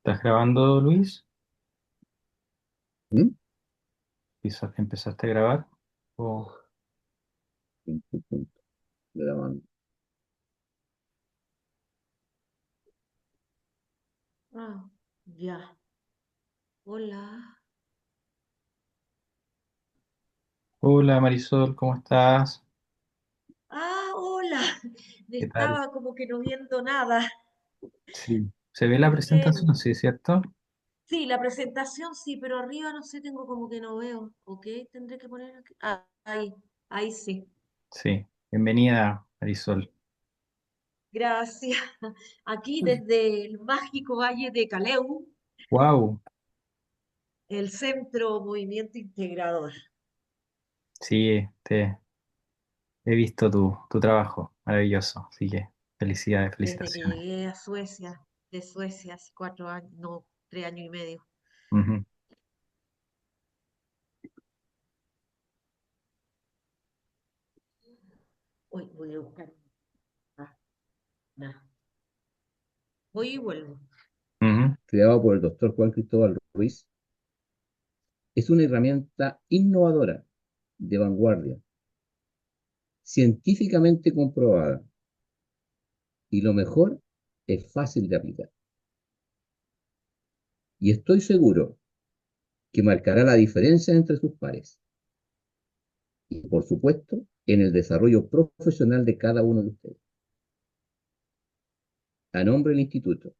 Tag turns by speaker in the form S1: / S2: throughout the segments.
S1: ¿Estás grabando, Luis?
S2: ¿Mm?
S1: Quizás empezaste a grabar. O-
S2: ¿En qué punto de la mano?
S3: Ah, ya. Hola.
S1: Hola Marisol, ¿cómo estás?
S3: Hola.
S1: ¿Qué tal?
S3: Estaba como que no viendo nada.
S1: Sí. ¿Se ve la
S3: Bien.
S1: presentación? Sí, ¿cierto?
S3: Sí, la presentación sí, pero arriba no sé, tengo como que no veo. ¿Ok? Tendré que poner aquí. Ahí sí.
S1: Sí. Bienvenida, Marisol.
S3: Gracias. Aquí desde el mágico Valle de Caleu,
S1: Wow.
S3: el Centro Movimiento Integrador.
S1: Sí, he visto tu trabajo. Maravilloso. Así que felicidades,
S3: Desde que
S1: felicitaciones.
S3: llegué a Suecia, de Suecia hace 4 años, no, 3 años y medio.
S1: Ujú.
S3: Hoy voy a buscar. Ah, nada. Voy y vuelvo.
S1: Ujú.
S2: Creado por el doctor Juan Cristóbal Ruiz, es una herramienta innovadora, de vanguardia, científicamente comprobada y lo mejor, es fácil de aplicar. Y estoy seguro que marcará la diferencia entre sus pares y, por supuesto, en el desarrollo profesional de cada uno de ustedes. A nombre del instituto,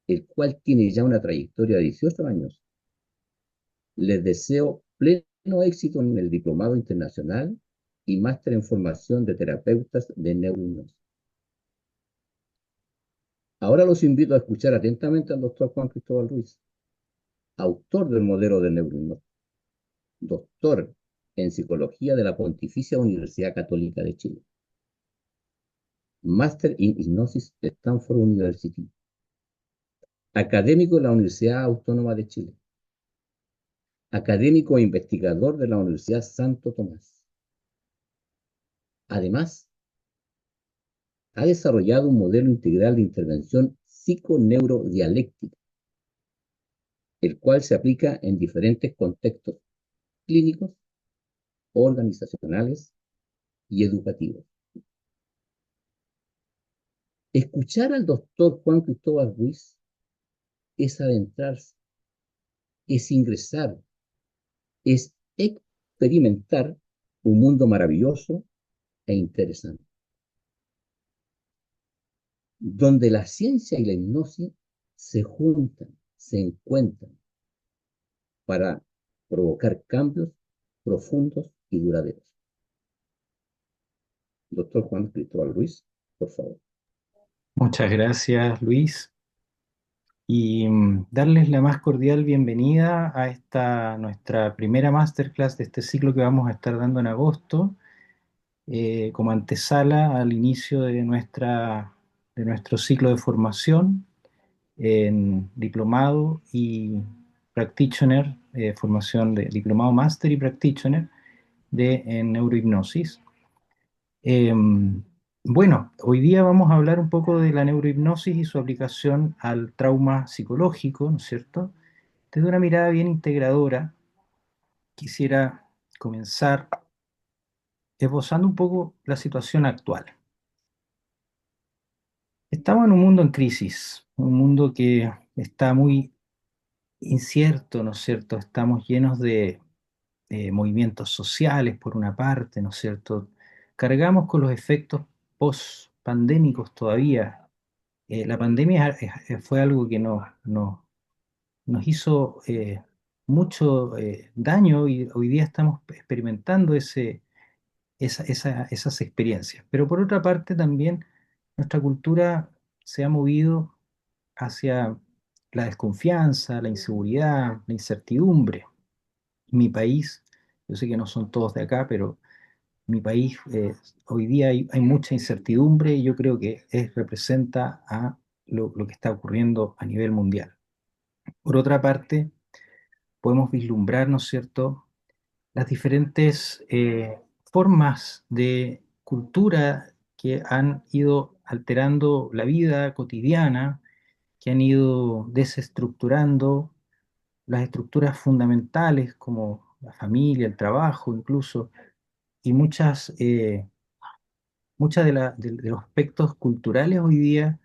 S2: el cual tiene ya una trayectoria de 18 años, les deseo pleno éxito en el diplomado internacional y máster en formación de terapeutas de neurohipnosis. Ahora los invito a escuchar atentamente al doctor Juan Cristóbal Ruiz, autor del modelo de neurohipnosis, doctor en psicología de la Pontificia Universidad Católica de Chile, máster in Hypnosis Stanford University, académico de la Universidad Autónoma de Chile, académico e investigador de la Universidad Santo Tomás. Además, ha desarrollado un modelo integral de intervención psiconeurodialéctica, el cual se aplica en diferentes contextos clínicos, organizacionales y educativos. Escuchar al doctor Juan Cristóbal Ruiz es adentrarse, es ingresar, es experimentar un mundo maravilloso e interesante, donde la ciencia y la hipnosis se juntan, se encuentran para provocar cambios profundos y duraderos. Doctor Juan Cristóbal Ruiz, por favor.
S1: Muchas gracias, Luis. Y darles la más cordial bienvenida a esta nuestra primera masterclass de este ciclo que vamos a estar dando en agosto. Como antesala al inicio de nuestro ciclo de formación en diplomado y practitioner, formación de diplomado, máster y practitioner en neurohipnosis. Eh, bueno, hoy día vamos a hablar un poco de la neurohipnosis y su aplicación al trauma psicológico, ¿no es cierto? Desde una mirada bien integradora, quisiera comenzar esbozando un poco la situación actual. Estamos en un mundo en crisis, un mundo que está muy incierto, ¿no es cierto? Estamos llenos de movimientos sociales, por una parte, ¿no es cierto? Cargamos con los efectos post-pandémicos todavía. La pandemia fue algo que nos hizo mucho daño y hoy día estamos experimentando esas experiencias. Pero por otra parte también nuestra cultura se ha movido hacia la desconfianza, la inseguridad, la incertidumbre. Mi país, yo sé que no son todos de acá, pero mi país hoy día hay mucha incertidumbre y yo creo que representa a lo que está ocurriendo a nivel mundial. Por otra parte, podemos vislumbrar, ¿no es cierto?, las diferentes formas de cultura que han ido alterando la vida cotidiana, que han ido desestructurando las estructuras fundamentales como la familia, el trabajo incluso, y muchas de los aspectos culturales hoy día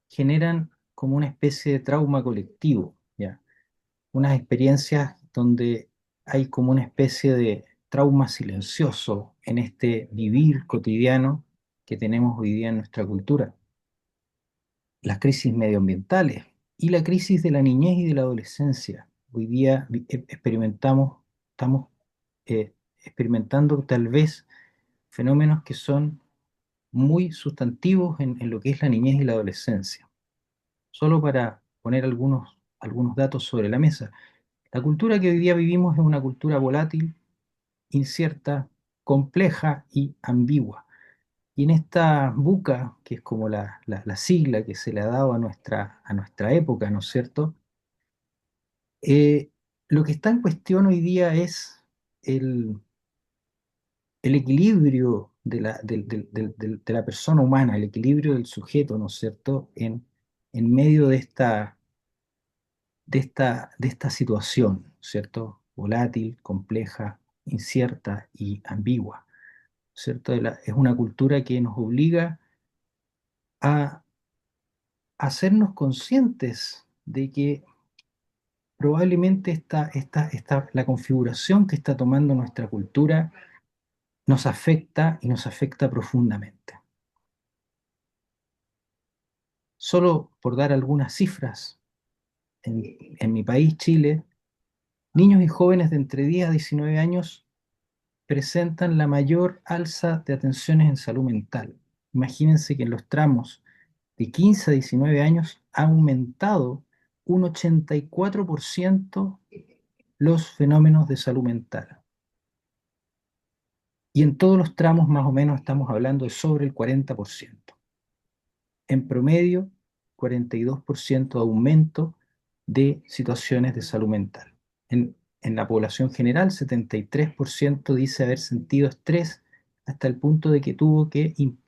S1: generan como una especie de trauma colectivo, ¿ya? Unas experiencias donde hay como una especie de trauma silencioso en este vivir cotidiano que tenemos hoy día en nuestra cultura. Las crisis medioambientales y la crisis de la niñez y de la adolescencia. Hoy día estamos experimentando tal vez fenómenos que son muy sustantivos en lo que es la niñez y la adolescencia. Solo para poner algunos datos sobre la mesa. La cultura que hoy día vivimos es una cultura volátil, incierta, compleja y ambigua. Y en esta buca, que es como la sigla que se le ha dado a nuestra época, ¿no es cierto? Eh, lo que está en cuestión hoy día es el, el equilibrio de la persona humana, el equilibrio del sujeto, ¿no es cierto?, en medio de esta situación, ¿cierto? Volátil, compleja, incierta y ambigua, ¿cierto? Es una cultura que nos obliga a hacernos conscientes de que probablemente la configuración que está tomando nuestra cultura nos afecta y nos afecta profundamente. Solo por dar algunas cifras, en mi país, Chile, niños y jóvenes de entre 10 a 19 años presentan la mayor alza de atenciones en salud mental. Imagínense que en los tramos de 15 a 19 años ha aumentado un 84% los fenómenos de salud mental. Y en todos los tramos más o menos estamos hablando de sobre el 40%. En promedio, 42% de aumento de situaciones de salud mental. En la población general, 73% dice haber sentido estrés hasta el punto de que tuvo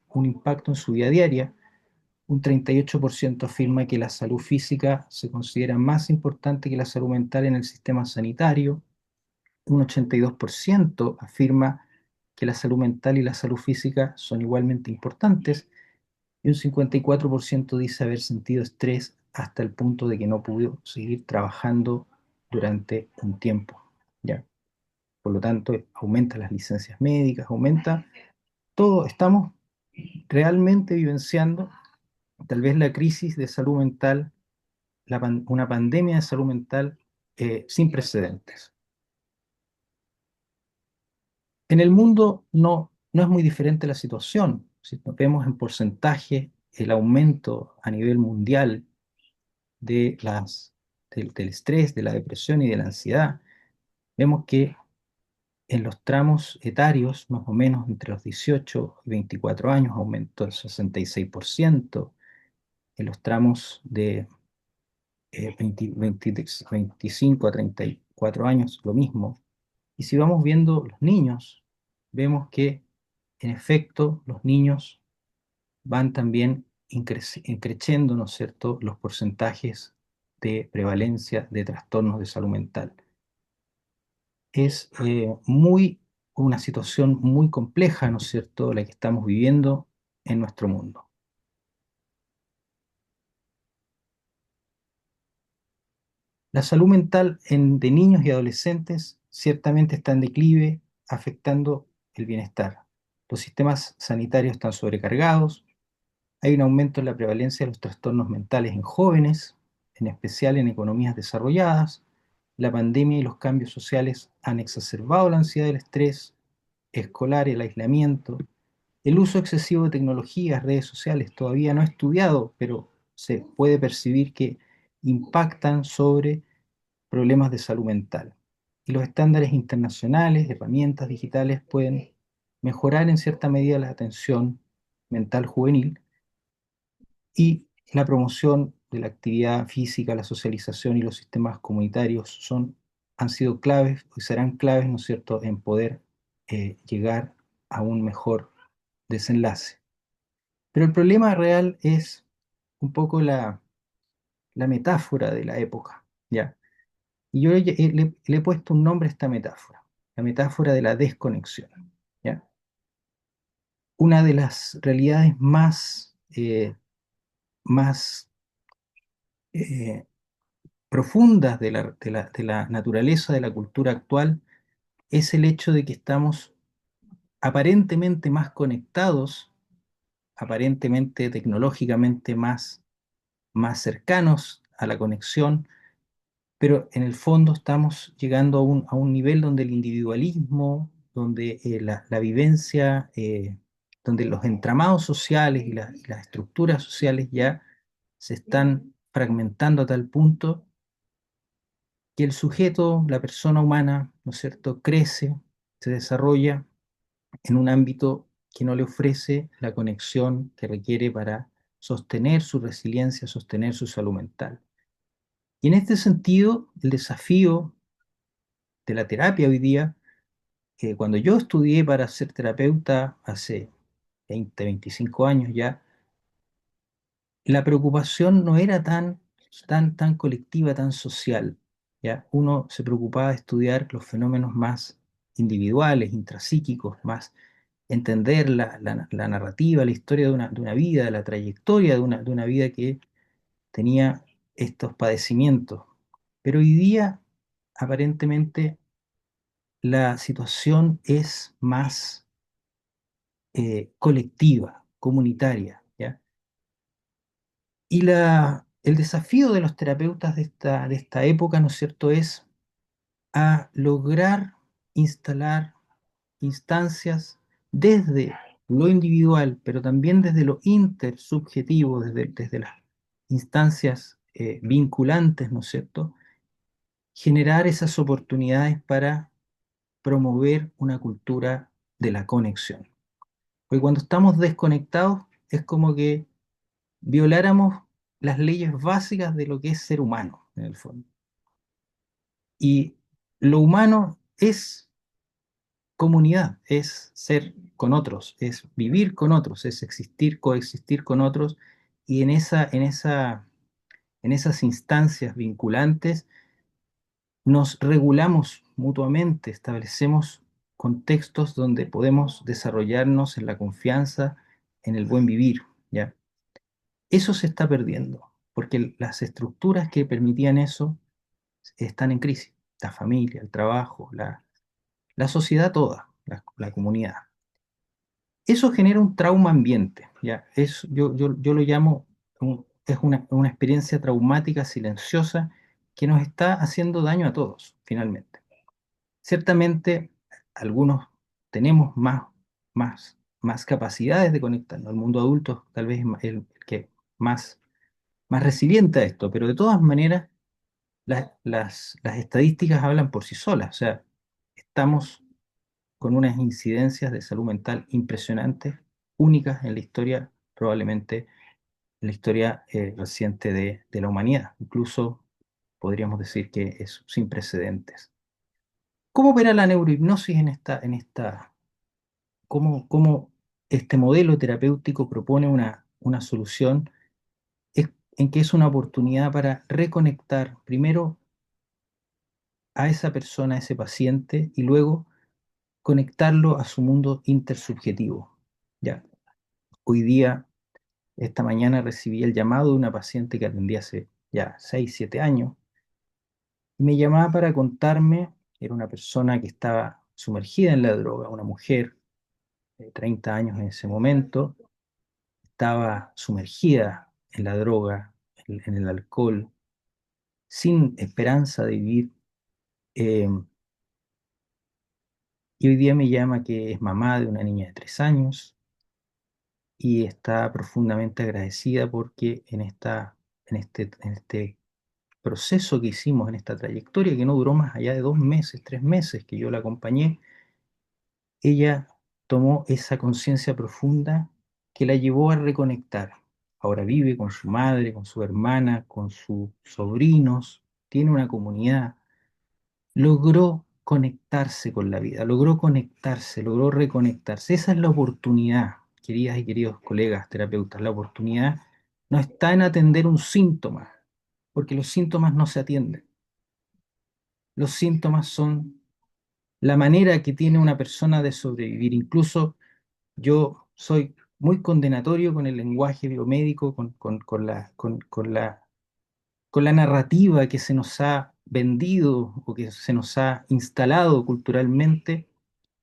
S1: un impacto en su vida diaria. Un 38% afirma que la salud física se considera más importante que la salud mental en el sistema sanitario. Un 82% afirma que la salud mental y la salud física son igualmente importantes y un 54% dice haber sentido estrés hasta el punto de que no pudo seguir trabajando durante un tiempo, ¿ya? Por lo tanto, aumenta las licencias médicas, aumenta todo. Estamos realmente vivenciando tal vez la crisis de salud mental, una pandemia de salud mental sin precedentes. En el mundo no es muy diferente la situación. Si nos vemos en porcentaje, el aumento a nivel mundial del estrés, de la depresión y de la ansiedad, vemos que en los tramos etarios, más o menos entre los 18 y 24 años, aumentó el 66%, en los tramos de 25 a 34 años, lo mismo. Y si vamos viendo los niños, vemos que en efecto los niños van también increciendo, ¿no es cierto?, los porcentajes de prevalencia de trastornos de salud mental. Es una situación muy compleja, ¿no es cierto?, la que estamos viviendo en nuestro mundo. La salud mental de niños y adolescentes ciertamente está en declive, afectando el bienestar. Los sistemas sanitarios están sobrecargados, hay un aumento en la prevalencia de los trastornos mentales en jóvenes, en especial en economías desarrolladas. La pandemia y los cambios sociales han exacerbado la ansiedad y el estrés escolar, el aislamiento, el uso excesivo de tecnologías, redes sociales, todavía no estudiado, pero se puede percibir que impactan sobre problemas de salud mental. Y los estándares internacionales, herramientas digitales pueden mejorar en cierta medida la atención mental juvenil y la promoción de la actividad física, la socialización y los sistemas comunitarios han sido claves y serán claves, ¿no es cierto?, en poder llegar a un mejor desenlace. Pero el problema real es un poco la metáfora de la época, ¿ya? Y yo le he puesto un nombre a esta metáfora, la metáfora de la desconexión, ¿ya? Una de las realidades más eh, profundas de la naturaleza de la cultura actual es el hecho de que estamos aparentemente más conectados, aparentemente tecnológicamente más cercanos a la conexión, pero en el fondo estamos llegando a un nivel donde el individualismo, donde la vivencia, donde los entramados sociales y las estructuras sociales ya se están fragmentando a tal punto que el sujeto, la persona humana, ¿no es cierto?, crece, se desarrolla en un ámbito que no le ofrece la conexión que requiere para sostener su resiliencia, sostener su salud mental. Y en este sentido, el desafío de la terapia hoy día, cuando yo estudié para ser terapeuta hace 20, 25 años ya, la preocupación no era tan colectiva, tan social, ¿ya? Uno se preocupaba de estudiar los fenómenos más individuales, intrapsíquicos, más entender la narrativa, la historia de una vida, la trayectoria de una vida que tenía estos padecimientos. Pero hoy día, aparentemente, la situación es más colectiva, comunitaria, ¿ya? Y el desafío de los terapeutas de esta época, ¿no es cierto?, es a lograr instalar instancias desde lo individual, pero también desde lo intersubjetivo, desde las instancias vinculantes, ¿no es cierto?, generar esas oportunidades para promover una cultura de la conexión. Porque cuando estamos desconectados es como que violáramos las leyes básicas de lo que es ser humano, en el fondo. Y lo humano es comunidad, es ser con otros, es vivir con otros, es existir, coexistir con otros, y en esas instancias vinculantes nos regulamos mutuamente, establecemos contextos donde podemos desarrollarnos en la confianza, en el buen vivir, ¿ya? Eso se está perdiendo, porque las estructuras que permitían eso están en crisis. La familia, el trabajo, la sociedad toda, la comunidad. Eso genera un trauma ambiente, ¿ya? Yo lo llamo, es una experiencia traumática silenciosa que nos está haciendo daño a todos, finalmente. Ciertamente, algunos tenemos más capacidades de conectarnos. El mundo adulto tal vez es el que más resiliente a esto, pero de todas maneras, las estadísticas hablan por sí solas. O sea, estamos con unas incidencias de salud mental impresionantes, únicas en la historia, probablemente en la historia reciente de la humanidad. Incluso podríamos decir que es sin precedentes. ¿Cómo opera la neurohipnosis cómo este modelo terapéutico propone una solución? En que es una oportunidad para reconectar primero a esa persona, a ese paciente, y luego conectarlo a su mundo intersubjetivo. Ya, hoy día, esta mañana recibí el llamado de una paciente que atendí hace ya 6 7 años, y me llamaba para contarme, era una persona que estaba sumergida en la droga, una mujer de 30 años en ese momento, estaba sumergida en la droga, en el alcohol, sin esperanza de vivir. eh, y hoy día me llama que es mamá de una niña de 3 años y está profundamente agradecida porque en este proceso que hicimos, en esta trayectoria que no duró más allá de 2 meses, 3 meses que yo la acompañé, ella tomó esa conciencia profunda que la llevó a reconectar. Ahora vive con su madre, con su hermana, con sus sobrinos, tiene una comunidad, logró conectarse con la vida, logró conectarse, logró reconectarse. Esa es la oportunidad, queridas y queridos colegas terapeutas. La oportunidad no está en atender un síntoma, porque los síntomas no se atienden. Los síntomas son la manera que tiene una persona de sobrevivir. Incluso yo soy muy condenatorio con el lenguaje biomédico, con la narrativa que se nos ha vendido o que se nos ha instalado culturalmente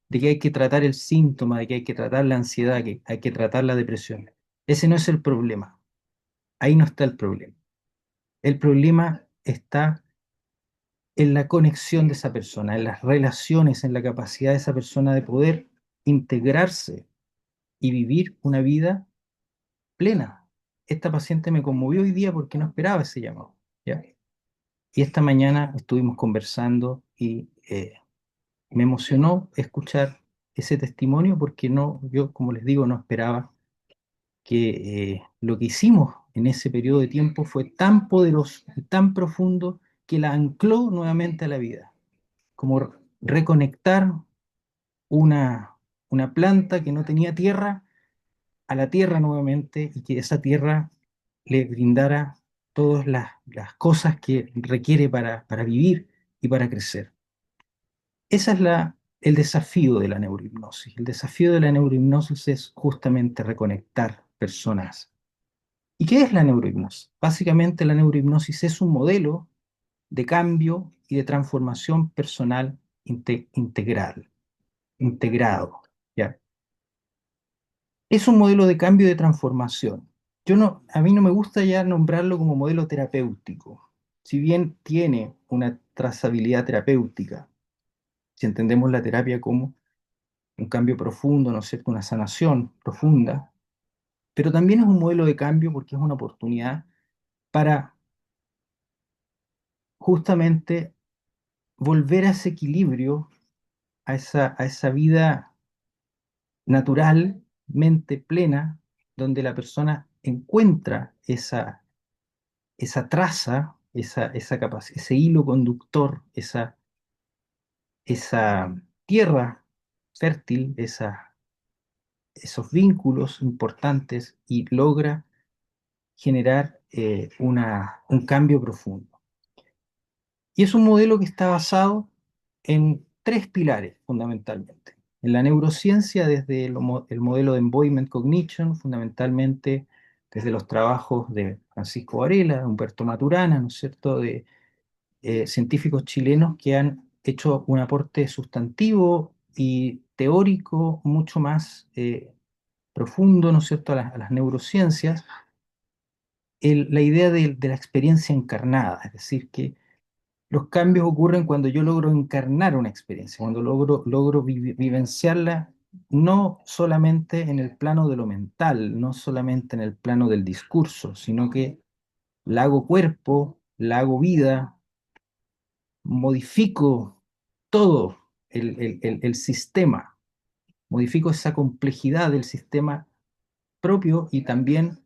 S1: de que hay que tratar el síntoma, de que hay que tratar la ansiedad, que hay que tratar la depresión. Ese no es el problema. Ahí no está el problema. El problema está en la conexión de esa persona, en las relaciones, en la capacidad de esa persona de poder integrarse y vivir una vida plena. Esta paciente me conmovió hoy día porque no esperaba ese llamado, ¿ya? Y esta mañana estuvimos conversando y me emocionó escuchar ese testimonio porque no, yo, como les digo, no esperaba que lo que hicimos en ese periodo de tiempo fue tan poderoso y tan profundo que la ancló nuevamente a la vida, como reconectar una, una planta que no tenía tierra a la tierra nuevamente y que esa tierra le brindara todas las cosas que requiere para vivir y para crecer. Ese es el desafío de la neurohipnosis. El desafío de la neurohipnosis es justamente reconectar personas. ¿Y qué es la neurohipnosis? Básicamente la neurohipnosis es un modelo de cambio y de transformación personal integral, integrado, ¿ya? Es un modelo de cambio y de transformación. Yo no, a mí no me gusta ya nombrarlo como modelo terapéutico. Si bien tiene una trazabilidad terapéutica, si entendemos la terapia como un cambio profundo, ¿no es cierto? Una sanación profunda, pero también es un modelo de cambio porque es una oportunidad para justamente volver a ese equilibrio, a esa vida naturalmente plena, donde la persona encuentra esa traza, ese hilo conductor, esa tierra fértil, esos vínculos importantes y logra generar un cambio profundo. Y es un modelo que está basado en tres pilares fundamentalmente. En la neurociencia, desde el modelo de Embodiment Cognition, fundamentalmente desde los trabajos de Francisco Varela, de Humberto Maturana, ¿no es cierto?, de científicos chilenos que han hecho un aporte sustantivo y teórico mucho más profundo, ¿no es cierto?, a las neurociencias, la idea de la experiencia encarnada, es decir, que los cambios ocurren cuando yo logro encarnar una experiencia, cuando logro vivenciarla no solamente en el plano de lo mental, no solamente en el plano del discurso, sino que la hago cuerpo, la hago vida, modifico todo el sistema, modifico esa complejidad del sistema propio y también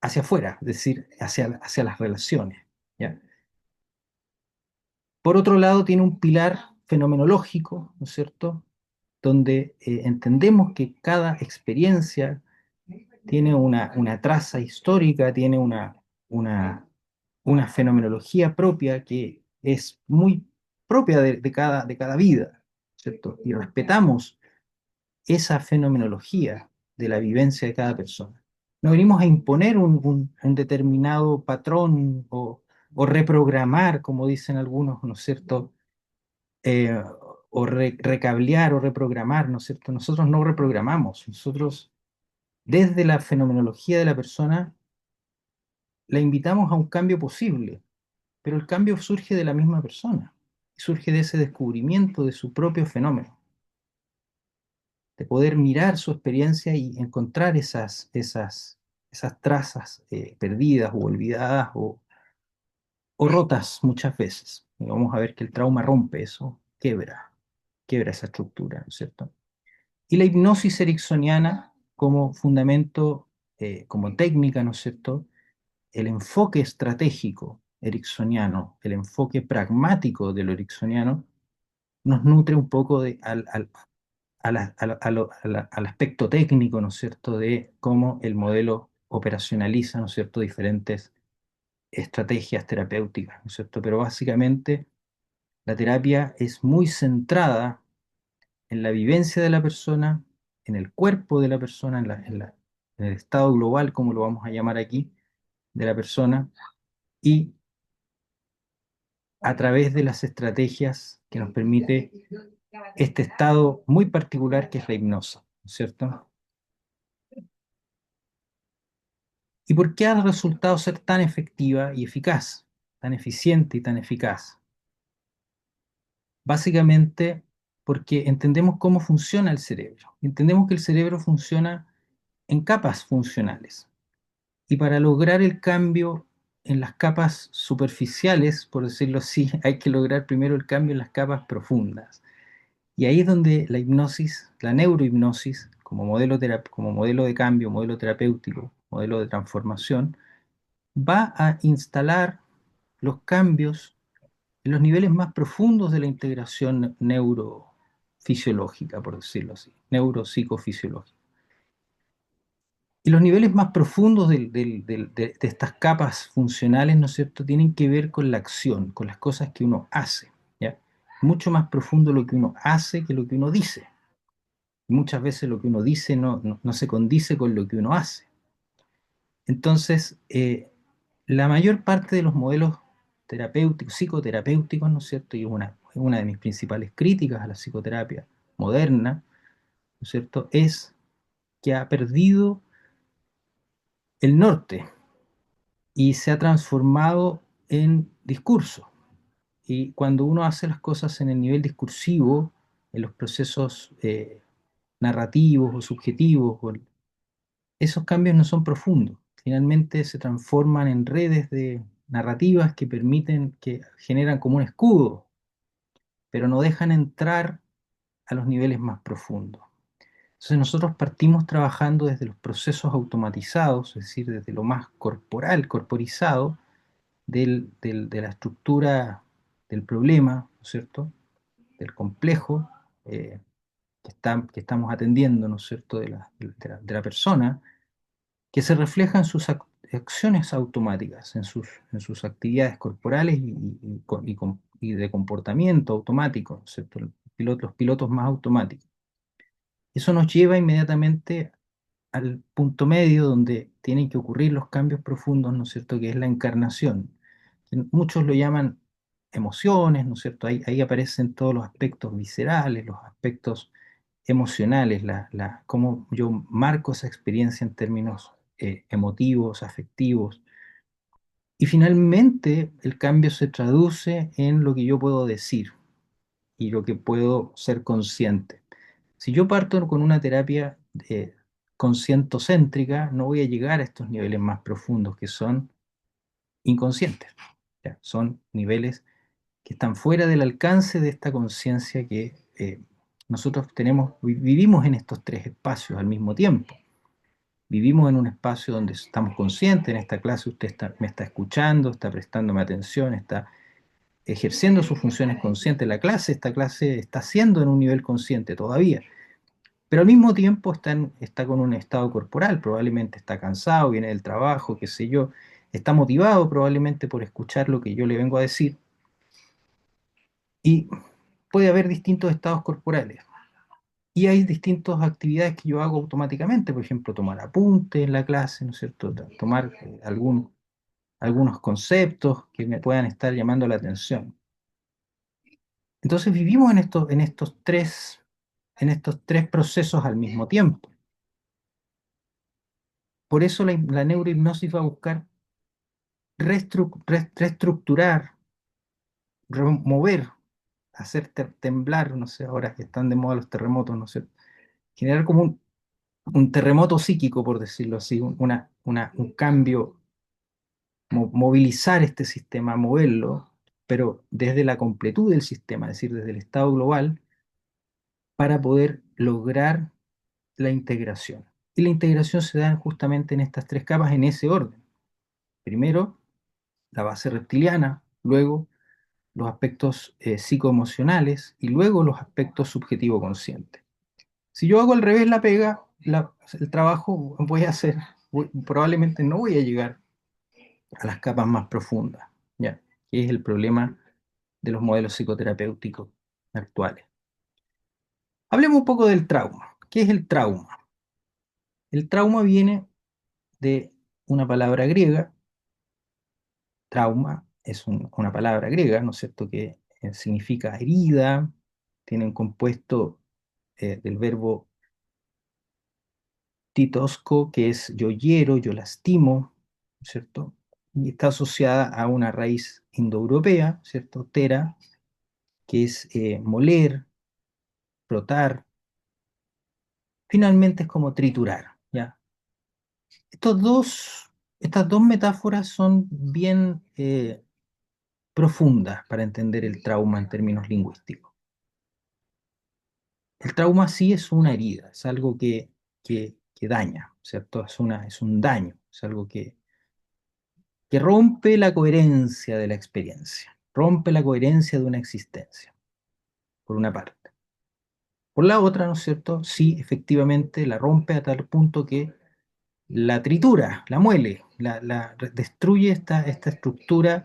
S1: hacia afuera, es decir, hacia las relaciones, ¿ya? Por otro lado, tiene un pilar fenomenológico, ¿no es cierto?, donde entendemos que cada experiencia tiene una traza histórica, tiene una, una fenomenología propia que es muy propia de cada vida, ¿cierto? Y respetamos esa fenomenología de la vivencia de cada persona. No venimos a imponer un determinado patrón o reprogramar, como dicen algunos, ¿no es cierto? Eh, o recablear o reprogramar, ¿no es cierto? Nosotros no reprogramamos, nosotros desde la fenomenología de la persona la invitamos a un cambio posible, pero el cambio surge de la misma persona, surge de ese descubrimiento de su propio fenómeno, de poder mirar su experiencia y encontrar esas trazas perdidas o olvidadas o rotas muchas veces. Y vamos a ver que el trauma rompe eso, quiebra esa estructura, ¿no es cierto? Y la hipnosis ericksoniana como fundamento, como técnica, ¿no es cierto? El enfoque estratégico ericksoniano, el enfoque pragmático de lo ericksoniano, nos nutre un poco al aspecto técnico, ¿no es cierto?, de cómo el modelo operacionaliza, ¿no es cierto?, diferentes estrategias terapéuticas, ¿no es cierto? Pero básicamente la terapia es muy centrada en la vivencia de la persona, en el cuerpo de la persona, en el estado global, como lo vamos a llamar aquí, de la persona, y a través de las estrategias que nos permite este estado muy particular que es la hipnosis, ¿no es cierto? ¿Y por qué ha resultado ser tan efectiva y eficaz, tan eficiente y tan eficaz? Básicamente porque entendemos cómo funciona el cerebro. Entendemos que el cerebro funciona en capas funcionales. Y para lograr el cambio en las capas superficiales, por decirlo así, hay que lograr primero el cambio en las capas profundas. Y ahí es donde la hipnosis, la neurohipnosis, como modelo de cambio, modelo terapéutico, modelo de transformación, va a instalar los cambios en los niveles más profundos de la integración neurofisiológica, por decirlo así, neuropsicofisiológica. Y los niveles más profundos de estas capas funcionales, ¿no es cierto?, tienen que ver con la acción, con las cosas que uno hace, ¿ya? Mucho más profundo lo que uno hace que lo que uno dice. Muchas veces lo que uno dice no se condice con lo que uno hace. Entonces, la mayor parte de los modelos terapéuticos, psicoterapéuticos, ¿no es cierto? Y una de mis principales críticas a la psicoterapia moderna, ¿no es cierto?, es que ha perdido el norte y se ha transformado en discurso. Y cuando uno hace las cosas en el nivel discursivo, en los procesos narrativos o subjetivos, esos cambios no son profundos. Finalmente se transforman en redes de narrativas que permiten, que generan como un escudo, pero no dejan entrar a los niveles más profundos. Entonces nosotros partimos trabajando desde los procesos automatizados, es decir, desde lo más corporal, corporizado, de la estructura del problema, ¿no es cierto?, del complejo que estamos atendiendo, ¿no es cierto?, de la persona, que se refleja en sus acciones automáticas, en sus actividades corporales y de comportamiento automático, ¿no es cierto?, los pilotos más automáticos. Eso nos lleva inmediatamente al punto medio donde tienen que ocurrir los cambios profundos, ¿no es cierto?, que es la encarnación. Muchos lo llaman emociones, ¿no es cierto? Ahí aparecen todos los aspectos viscerales, los aspectos emocionales, cómo yo marco esa experiencia en términos emotivos, afectivos. Y finalmente el cambio se traduce en lo que yo puedo decir y lo que puedo ser consciente. Si yo parto con una terapia conscientocéntrica, no voy a llegar a estos niveles más profundos que son inconscientes. ¿Ya? Son niveles que están fuera del alcance de esta conciencia que nosotros vivimos en estos tres espacios al mismo tiempo. Vivimos en un espacio donde estamos conscientes, en esta clase usted me está escuchando, está prestándome atención, está ejerciendo sus funciones conscientes. Esta clase está siendo en un nivel consciente todavía, pero al mismo tiempo está con un estado corporal, probablemente está cansado, viene del trabajo, qué sé yo, está motivado probablemente por escuchar lo que yo le vengo a decir, y puede haber distintos estados corporales. Y hay distintas actividades que yo hago automáticamente, por ejemplo, tomar apuntes en la clase, ¿no es cierto? Tomar algunos conceptos que me puedan estar llamando la atención. Entonces vivimos en estos tres procesos al mismo tiempo. Por eso la neurohipnosis va a buscar reestructurar, remover, hacer temblar, no sé, ahora que están de moda los terremotos, no sé, generar como un terremoto psíquico, por decirlo así, un cambio, movilizar este sistema, moverlo, pero desde la completud del sistema, es decir, desde el estado global, para poder lograr la integración. Y la integración se da justamente en estas tres capas, en ese orden. Primero, la base reptiliana, luego los aspectos psicoemocionales y luego los aspectos subjetivo-conscientes. Si yo hago al revés la pega, el trabajo probablemente no voy a llegar a las capas más profundas, ¿ya? Que es el problema de los modelos psicoterapéuticos actuales. Hablemos un poco del trauma. ¿Qué es el trauma? El trauma viene de una palabra griega. Trauma es una palabra griega, ¿no es cierto?, que significa herida, tiene un compuesto del verbo titosco, que es yo hiero, yo lastimo, ¿no es cierto? Y está asociada a una raíz indoeuropea, ¿cierto? Tera, que es moler, frotar, finalmente es como triturar, ¿ya? Estos dos, estas dos metáforas son bien profundas para entender el trauma en términos lingüísticos. El trauma sí es una herida, es algo que daña, ¿cierto? Es un daño, es algo que rompe la coherencia de la experiencia, rompe la coherencia de una existencia, por una parte. Por la otra, ¿no es cierto? Sí, efectivamente la rompe a tal punto que la tritura, la muele, destruye esta estructura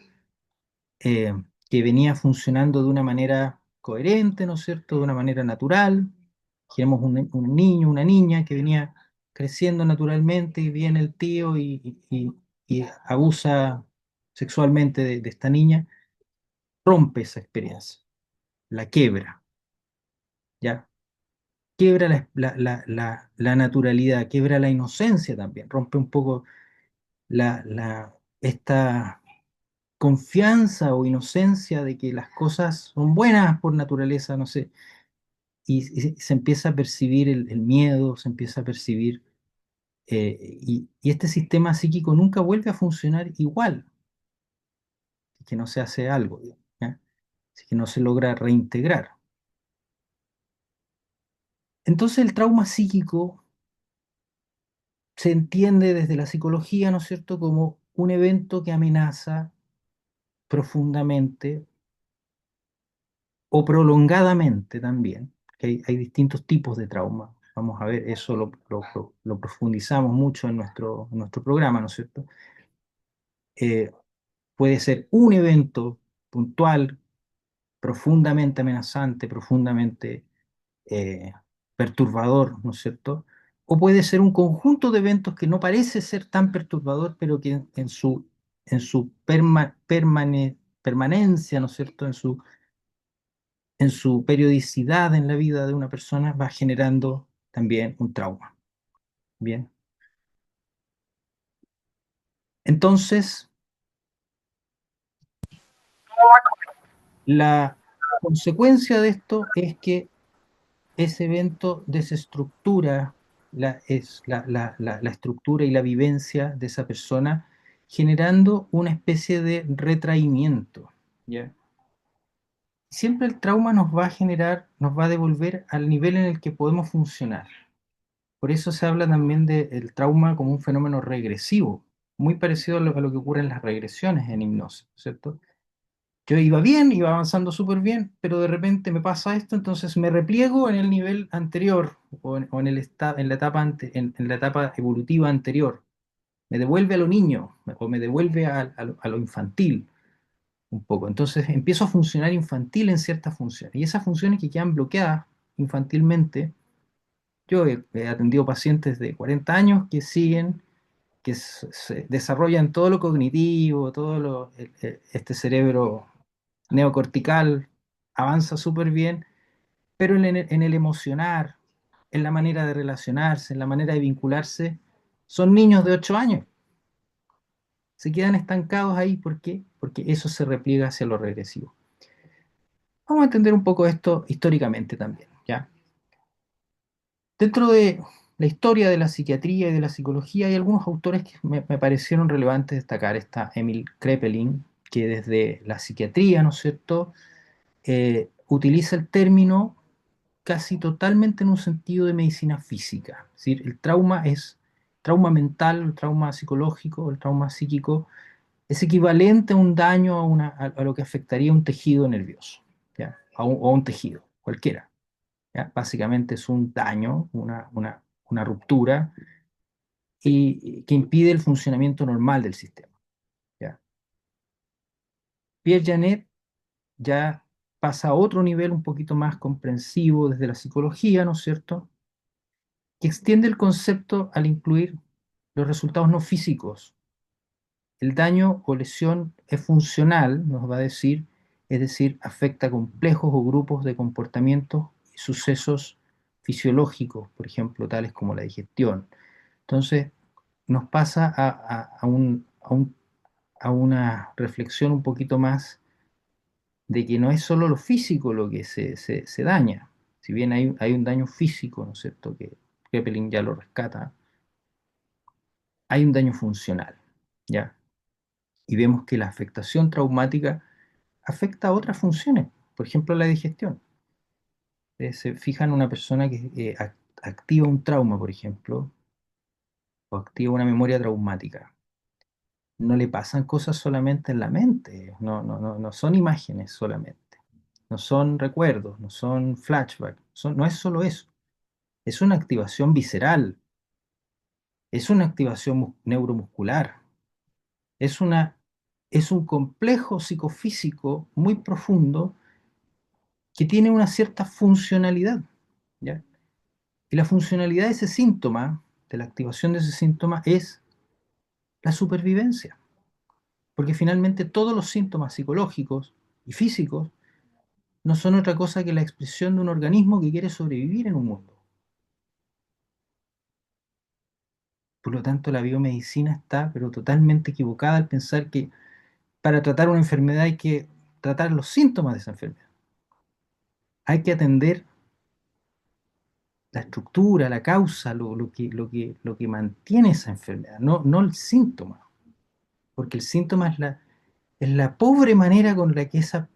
S1: eh, que venía funcionando de una manera coherente, ¿no es cierto? De una manera natural. Tenemos un niño, una niña que venía creciendo naturalmente y viene el tío y abusa sexualmente de esta niña, rompe esa experiencia, la quiebra, ¿ya? Quiebra la naturalidad, quiebra la inocencia también, rompe un poco esta confianza o inocencia de que las cosas son buenas por naturaleza, no sé, y se empieza a percibir el miedo, se empieza a percibir, y este sistema psíquico nunca vuelve a funcionar igual, si que no se hace algo, digamos, ¿ya? Si que no se logra reintegrar. Entonces el trauma psíquico se entiende desde la psicología, ¿no es cierto?, como un evento que amenaza profundamente o prolongadamente también, que hay distintos tipos de trauma. Vamos a ver, eso lo profundizamos mucho en nuestro programa, ¿no es cierto? Eh, Puede ser un evento puntual, profundamente amenazante, profundamente eh, perturbador, ¿no es cierto? O puede ser un conjunto de eventos que no parece ser tan perturbador, pero que en su permanencia, ¿no es cierto? En su periodicidad en la vida de una persona va generando también un trauma. Bien. Entonces, la consecuencia de esto es que ese evento desestructura la estructura y la vivencia de esa persona, generando una especie de retraimiento, ¿ya? Siempre el trauma nos va a generar, nos va a devolver al nivel en el que podemos funcionar. Por eso se habla también del trauma como un fenómeno regresivo, muy parecido a lo que ocurre en las regresiones en hipnosis, ¿cierto? Yo iba bien, iba avanzando súper bien, pero de repente me pasa esto, entonces me repliego en el nivel anterior o en en la etapa en la etapa evolutiva anterior. Me devuelve a lo niño o me devuelve a lo infantil un poco. Entonces empiezo a funcionar infantil en ciertas funciones y esas funciones que quedan bloqueadas infantilmente. Yo he atendido pacientes de 40 años que siguen, que se desarrollan todo lo cognitivo, este cerebro neocortical avanza súper bien, pero en el emocionar, en la manera de relacionarse, en la manera de vincularse, son niños de 8 años. Se quedan estancados ahí. ¿Por qué? Porque eso se repliega hacia lo regresivo. Vamos a entender un poco esto históricamente también, ¿ya? Dentro de la historia de la psiquiatría y de la psicología hay algunos autores que me parecieron relevantes destacar. Está Emil Kraepelin, que desde la psiquiatría, ¿no es cierto?, utiliza el término casi totalmente en un sentido de medicina física. Es decir, el trauma es trauma mental, el trauma psicológico, el trauma psíquico, es equivalente a un daño a lo que afectaría un tejido nervioso, ¿ya? O a un tejido, cualquiera, ¿ya? Básicamente es un daño, una ruptura y que impide el funcionamiento normal del sistema. Pierre Janet ya pasa a otro nivel un poquito más comprensivo desde la psicología, ¿no es cierto? Que extiende el concepto al incluir los resultados no físicos. El daño o lesión es funcional, nos va a decir, es decir, afecta a complejos o grupos de comportamientos y sucesos fisiológicos, por ejemplo, tales como la digestión. Entonces, nos pasa a una reflexión un poquito más de que no es solo lo físico lo que se daña. Si bien hay un daño físico, ¿no es cierto?, que Kraepelin ya lo rescata, hay un daño funcional, ¿ya? Y vemos que la afectación traumática afecta a otras funciones, por ejemplo, la digestión. Se fija en una persona que activa un trauma, por ejemplo, o activa una memoria traumática. No le pasan cosas solamente en la mente, no son imágenes solamente, no son recuerdos, no son flashbacks, no es solo eso, es una activación visceral, es una activación neuromuscular, es es un complejo psicofísico muy profundo que tiene una cierta funcionalidad, ¿ya? Y la funcionalidad de ese síntoma, de la activación de ese síntoma, es la supervivencia, porque finalmente todos los síntomas psicológicos y físicos no son otra cosa que la expresión de un organismo que quiere sobrevivir en un mundo. Por lo tanto, la biomedicina está pero totalmente equivocada al pensar que para tratar una enfermedad hay que tratar los síntomas de esa enfermedad. Hay que atender la estructura, la causa, lo que mantiene esa enfermedad, no el síntoma, porque el síntoma es la pobre manera con la que esa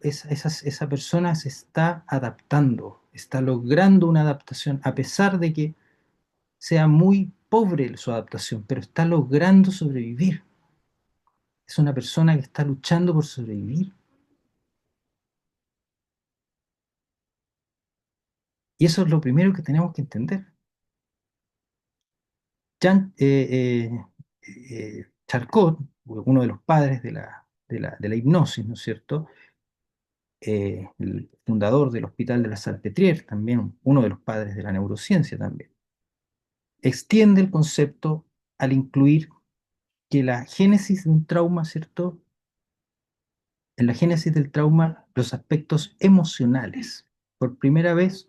S1: persona se está adaptando, está logrando una adaptación, a pesar de que sea muy pobre su adaptación, pero está logrando sobrevivir. Es una persona que está luchando por sobrevivir. Y eso es lo primero que tenemos que entender. Jean, Charcot, uno de los padres de la hipnosis, ¿no es cierto? El fundador del Hospital de la Salpêtrière, también uno de los padres de la neurociencia también, extiende el concepto al incluir que la génesis de un trauma, ¿cierto? En la génesis del trauma, los aspectos emocionales. Por primera vez,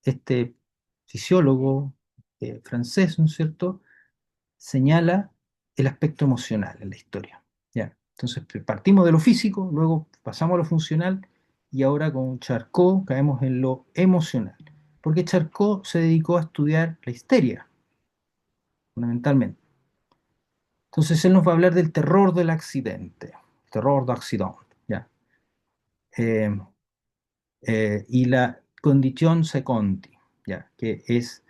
S1: este fisiólogo francés, ¿no es cierto?, señala el aspecto emocional en la historia. ¿Ya? Entonces, partimos de lo físico, luego pasamos a lo funcional y ahora con Charcot caemos en lo emocional. Porque Charcot se dedicó a estudiar la histeria, fundamentalmente. Entonces, él nos va a hablar del terror del accidente, terror d'accident, ¿ya? Eh, y la condición seconti, ¿ya? Que es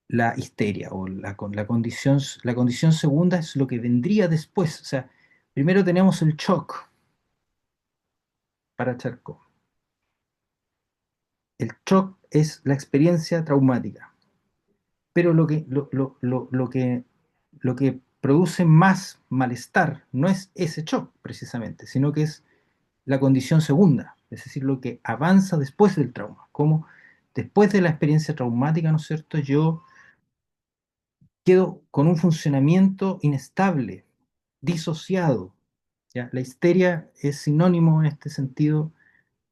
S1: la histeria o la condición segunda es lo que vendría después. O sea, primero tenemos el shock para Charcot. El shock es la experiencia traumática, pero lo que produce más malestar no es ese shock precisamente, sino que es la condición segunda, es decir, lo que avanza después del trauma, como después de la experiencia traumática, ¿no es cierto? Yo quedo con un funcionamiento inestable, disociado. ¿Ya? La histeria es sinónimo en este sentido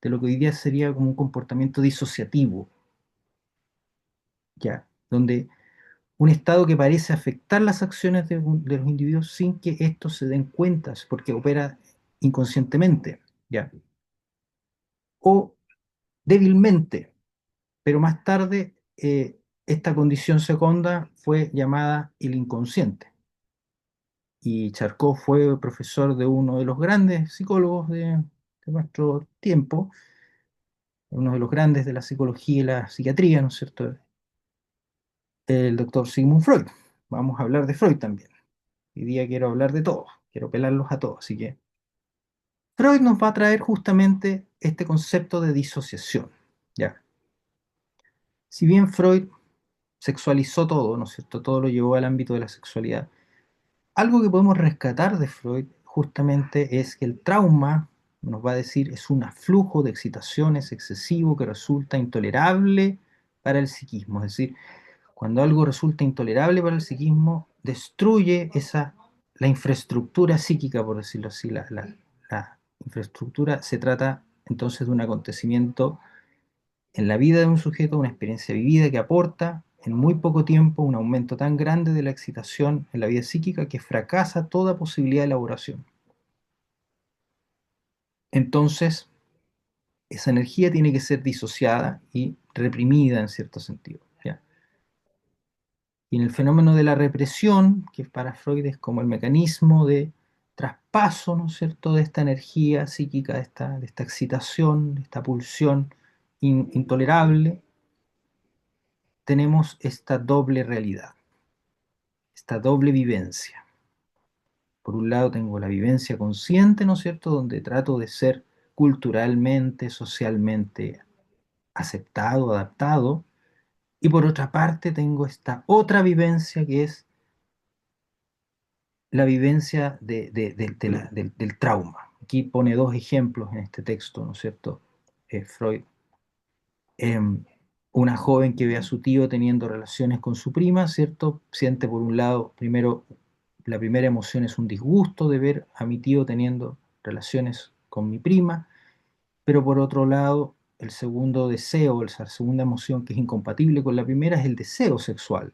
S1: de lo que hoy día sería como un comportamiento disociativo, ¿ya? Donde un estado que parece afectar las acciones de los individuos sin que estos se den cuenta, porque opera inconscientemente, ¿ya? O débilmente, pero más tarde esta condición segunda fue llamada el inconsciente. Y Charcot fue profesor de uno de los grandes psicólogos de nuestro tiempo, uno de los grandes de la psicología y la psiquiatría, ¿no es cierto? El doctor Sigmund Freud. Vamos a hablar de Freud también. Hoy día quiero hablar de todos, quiero pelarlos a todos, así que Freud nos va a traer justamente este concepto de disociación, ¿ya? Si bien Freud sexualizó todo, ¿no es cierto? Todo lo llevó al ámbito de la sexualidad. Algo que podemos rescatar de Freud justamente es que el trauma nos va a decir es un aflujo de excitaciones excesivo que resulta intolerable para el psiquismo. Es decir, cuando algo resulta intolerable para el psiquismo, destruye la infraestructura psíquica, por decirlo así. La infraestructura se trata entonces de un acontecimiento en la vida de un sujeto, una experiencia vivida que aporta en muy poco tiempo un aumento tan grande de la excitación en la vida psíquica que fracasa toda posibilidad de elaboración. Entonces, esa energía tiene que ser disociada y reprimida en cierto sentido, ¿ya? Y en el fenómeno de la represión, que para Freud es como el mecanismo de traspaso, ¿no es cierto?, de esta energía psíquica, de esta excitación, de esta pulsión intolerable, tenemos esta doble realidad, esta doble vivencia. Por un lado tengo la vivencia consciente, ¿no es cierto?, donde trato de ser culturalmente, socialmente aceptado, adaptado, y por otra parte tengo esta otra vivencia que es la vivencia del trauma. Aquí pone dos ejemplos en este texto, ¿no es cierto? Freud. Em, una joven que ve a su tío teniendo relaciones con su prima, ¿cierto? Siente por un lado, primero, la primera emoción es un disgusto de ver a mi tío teniendo relaciones con mi prima, pero por otro lado, el segundo deseo, la segunda emoción que es incompatible con la primera es el deseo sexual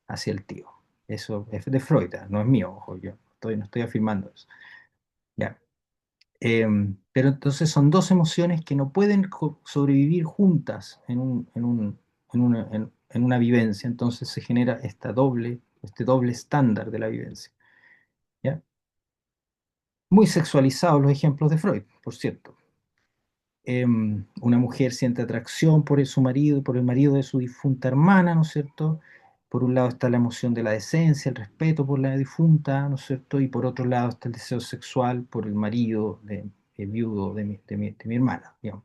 S1: hacia el tío. Eso es de Freud, no es mío, ojo, yo no estoy afirmando eso. Ya. Pero entonces son dos emociones que no pueden sobrevivir juntas en una vivencia, entonces se genera este doble estándar de la vivencia. ¿Ya? Muy sexualizados los ejemplos de Freud, por cierto. Una mujer siente atracción por su marido, por el marido de su difunta hermana, ¿no es cierto? Por un lado está la emoción de la decencia, el respeto por la difunta, ¿no es cierto? Y por otro lado está el deseo sexual por el marido viudo de mi hermana, digamos.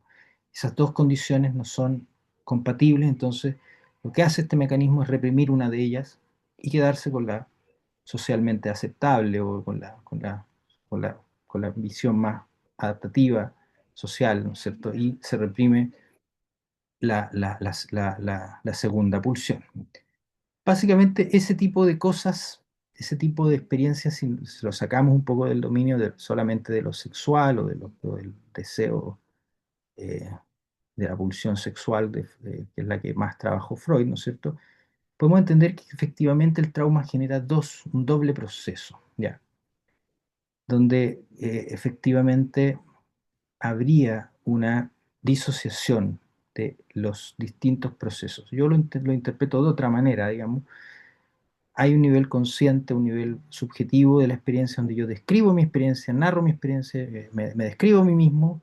S1: Esas dos condiciones no son compatibles, entonces lo que hace este mecanismo es reprimir una de ellas y quedarse con la socialmente aceptable o con la, con la visión más adaptativa social, ¿no es cierto? Y se reprime la segunda pulsión. Básicamente ese tipo de cosas, ese tipo de experiencias, si lo sacamos un poco del dominio solamente de lo sexual o del deseo, eh, de la pulsión sexual, que es la que más trabajó Freud, ¿no es cierto? Podemos entender que efectivamente el trauma genera un doble proceso, ¿ya? Donde efectivamente habría una disociación de los distintos procesos. Yo lo interpreto de otra manera, digamos. Hay un nivel consciente, un nivel subjetivo de la experiencia donde yo describo mi experiencia, narro mi experiencia, me describo a mí mismo,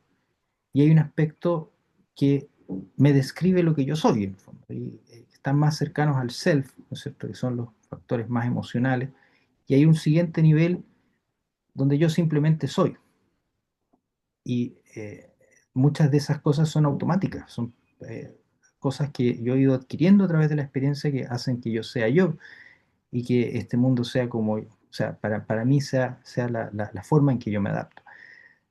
S1: y hay un aspecto que me describe lo que yo soy, en el fondo, y están más cercanos al self, ¿no es cierto?, que son los factores más emocionales, y hay un siguiente nivel donde yo simplemente soy. Y muchas de esas cosas son automáticas, son cosas que yo he ido adquiriendo a través de la experiencia que hacen que yo sea yo y que este mundo sea como, o sea, para mí sea la forma en que yo me adapto.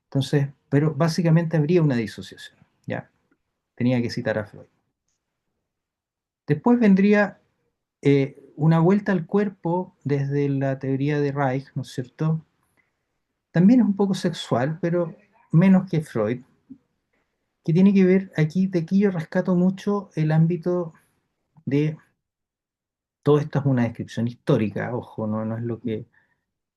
S1: Entonces, pero básicamente habría una disociación, ¿ya? Tenía que citar a Freud. Después vendría una vuelta al cuerpo desde la teoría de Reich, ¿no es cierto? También es un poco sexual, pero menos que Freud, que tiene que ver de aquí yo rescato mucho el ámbito de, todo esto es una descripción histórica, ojo, no es lo que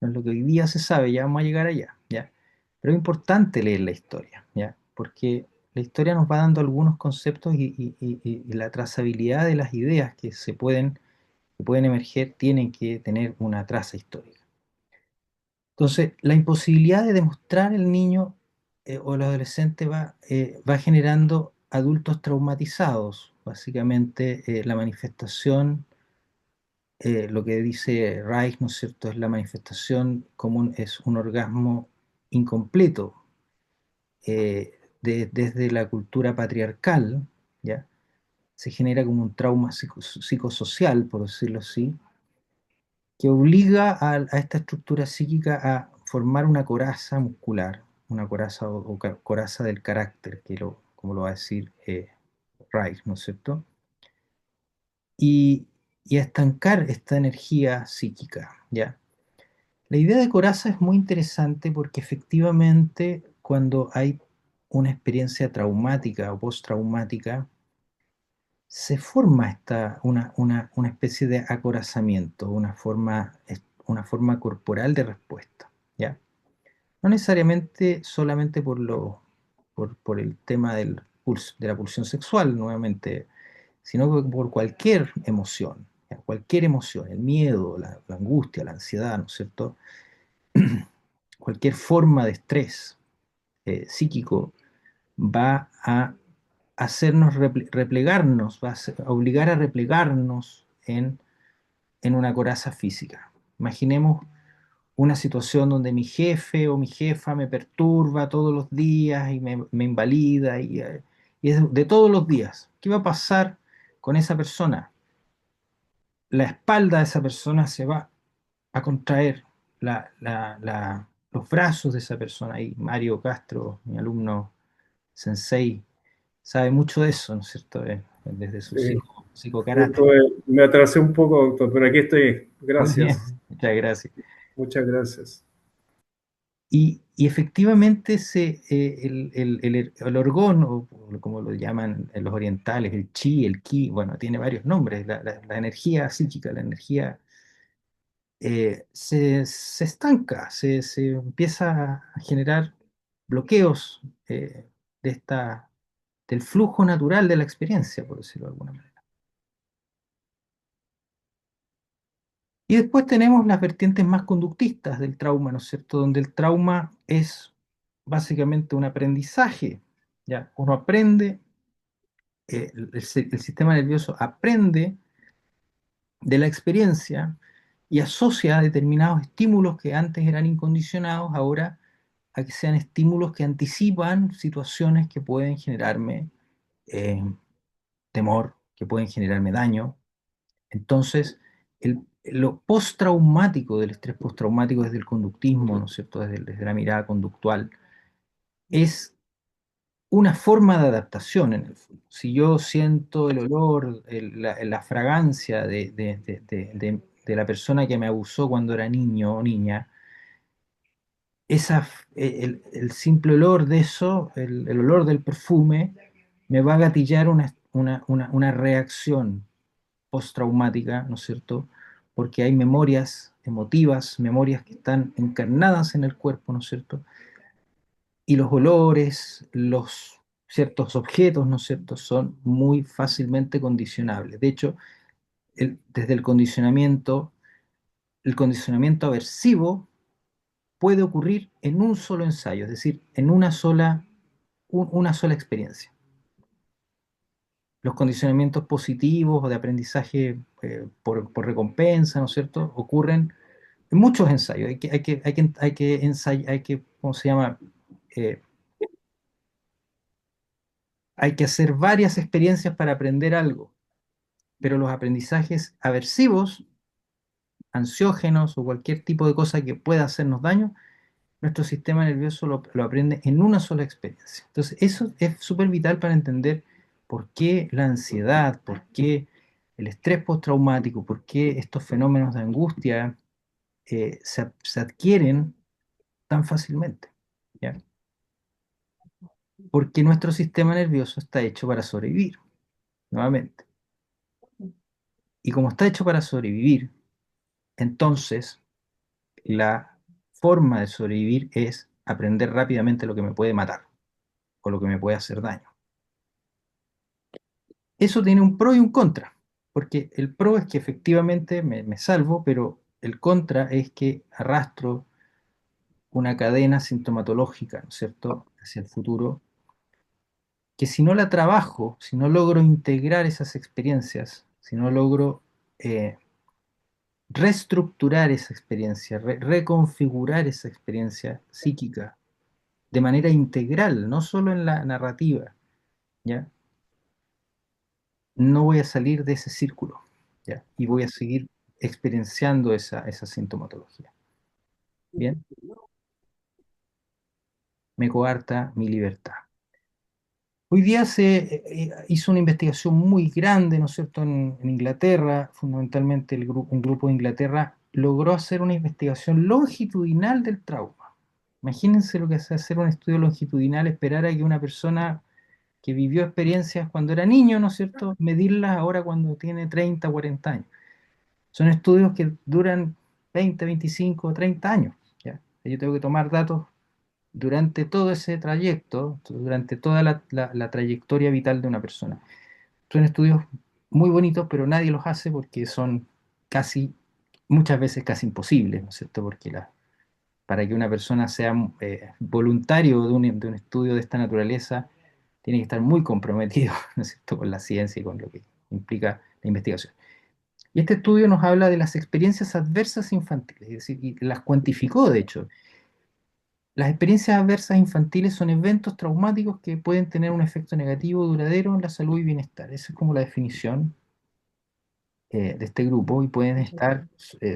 S1: hoy día se sabe, ya vamos a llegar allá, ¿ya? Pero es importante leer la historia, ¿ya? Porque la historia nos va dando algunos conceptos y la trazabilidad de las ideas que pueden emerger tienen que tener una traza histórica. Entonces, la imposibilidad de demostrar el niño o el adolescente va generando adultos traumatizados. Básicamente, la manifestación, lo que dice Reich, ¿no es cierto?, es la manifestación común, es un orgasmo incompleto desde la cultura patriarcal, ¿ya? Se genera como un trauma psicosocial, por decirlo así, que obliga a esta estructura psíquica a formar una coraza muscular, una coraza o coraza del carácter, como lo va a decir Rice, ¿no es cierto? Y, y a estancar esta energía psíquica, ¿ya? La idea de coraza es muy interesante porque efectivamente cuando hay una experiencia traumática o postraumática, se forma una especie de acorazamiento, una forma corporal de respuesta, ¿ya? No necesariamente solamente por el tema de la pulsión sexual, nuevamente, sino por cualquier emoción, ¿ya? Cualquier emoción, el miedo, la angustia, la ansiedad, ¿no es cierto? Cualquier forma de estrés psíquico va a hacernos replegarnos, a obligar a replegarnos en una coraza física. Imaginemos una situación donde mi jefe o mi jefa me perturba todos los días y me invalida y es de todos los días. ¿Qué va a pasar con esa persona? La espalda de esa persona se va a contraer, los brazos de esa persona. Y Mario Castro, mi alumno sensei, sabe mucho de eso, ¿no es cierto? Desde su
S4: Sí,
S1: psicokarate.
S4: me atrasé un poco, doctor, pero aquí estoy.
S1: Muy
S4: Gracias.
S1: bien, muchas gracias.
S4: Muchas gracias.
S1: Y efectivamente el orgón, o como lo llaman los orientales, el chi, el ki, bueno, tiene varios nombres, la energía psíquica, la energía se estanca, se empieza a generar bloqueos de del flujo natural de la experiencia, por decirlo de alguna manera. Y después tenemos las vertientes más conductistas del trauma, ¿no es cierto? Donde el trauma es básicamente un aprendizaje, ¿ya? Uno aprende, el sistema nervioso aprende de la experiencia y asocia determinados estímulos que antes eran incondicionados, ahora a que sean estímulos que anticipan situaciones que pueden generarme eh, temor, que pueden generarme daño. Entonces, lo postraumático del estrés postraumático desde el conductismo, ¿no es cierto?, desde la mirada conductual, es una forma de adaptación en el fondo. Si yo siento el olor, la fragancia de la persona que me abusó cuando era niño o niña, el simple olor de eso, el olor del perfume, me va a gatillar una reacción postraumática, ¿no es cierto? Porque hay memorias emotivas, memorias que están encarnadas en el cuerpo, ¿no es cierto? Y los olores, los ciertos objetos, ¿no es cierto?, son muy fácilmente condicionables. De hecho, desde el condicionamiento aversivo puede ocurrir en un solo ensayo, es decir, en una sola experiencia. Los condicionamientos positivos o de aprendizaje por recompensa, ¿no es cierto?, ocurren en muchos ensayos. ¿Cómo se llama? Eh, Hay que hacer varias experiencias para aprender algo, pero los aprendizajes aversivos, ansiógenos o cualquier tipo de cosa que pueda hacernos daño, nuestro sistema nervioso lo aprende en una sola experiencia. Entonces, eso es súper vital para entender por qué la ansiedad, por qué el estrés postraumático, por qué estos fenómenos de angustia se adquieren tan fácilmente, ¿ya? Porque nuestro sistema nervioso está hecho para sobrevivir, nuevamente. Y como está hecho para sobrevivir, entonces la forma de sobrevivir es aprender rápidamente lo que me puede matar o lo que me puede hacer daño. Eso tiene un pro y un contra, porque el pro es que efectivamente me salvo, pero el contra es que arrastro una cadena sintomatológica, ¿no es cierto?, hacia el futuro, que si no la trabajo, si no logro integrar esas experiencias, si no logro reestructurar esa experiencia, reconfigurar esa experiencia psíquica de manera integral, no solo en la narrativa, ¿ya? No voy a salir de ese círculo, ¿ya? Y voy a seguir experienciando esa sintomatología. ¿Bien? me coarta mi libertad. Hoy día se hizo una investigación muy grande, ¿no es cierto?, en Inglaterra, fundamentalmente un grupo de Inglaterra logró hacer una investigación longitudinal del trauma. Imagínense lo que es hacer un estudio longitudinal, esperar a que una persona que vivió experiencias cuando era niño, ¿no es cierto?, medirlas ahora cuando tiene 30, 40 años. Son estudios que duran 20, 25, 30 años, ¿ya? Yo tengo que tomar datos durante todo ese trayecto, durante toda la trayectoria vital de una persona. Son estudios muy bonitos, pero nadie los hace porque son casi, muchas veces casi imposibles, ¿no es cierto? Porque para que una persona sea voluntario de un estudio de esta naturaleza, tiene que estar muy comprometido, ¿no es cierto?, con la ciencia y con lo que implica la investigación. Y este estudio nos habla de las experiencias adversas infantiles, es decir, y las cuantificó, de hecho. Las experiencias adversas infantiles son eventos traumáticos que pueden tener un efecto negativo duradero en la salud y bienestar. Esa es como la definición de este grupo y pueden estar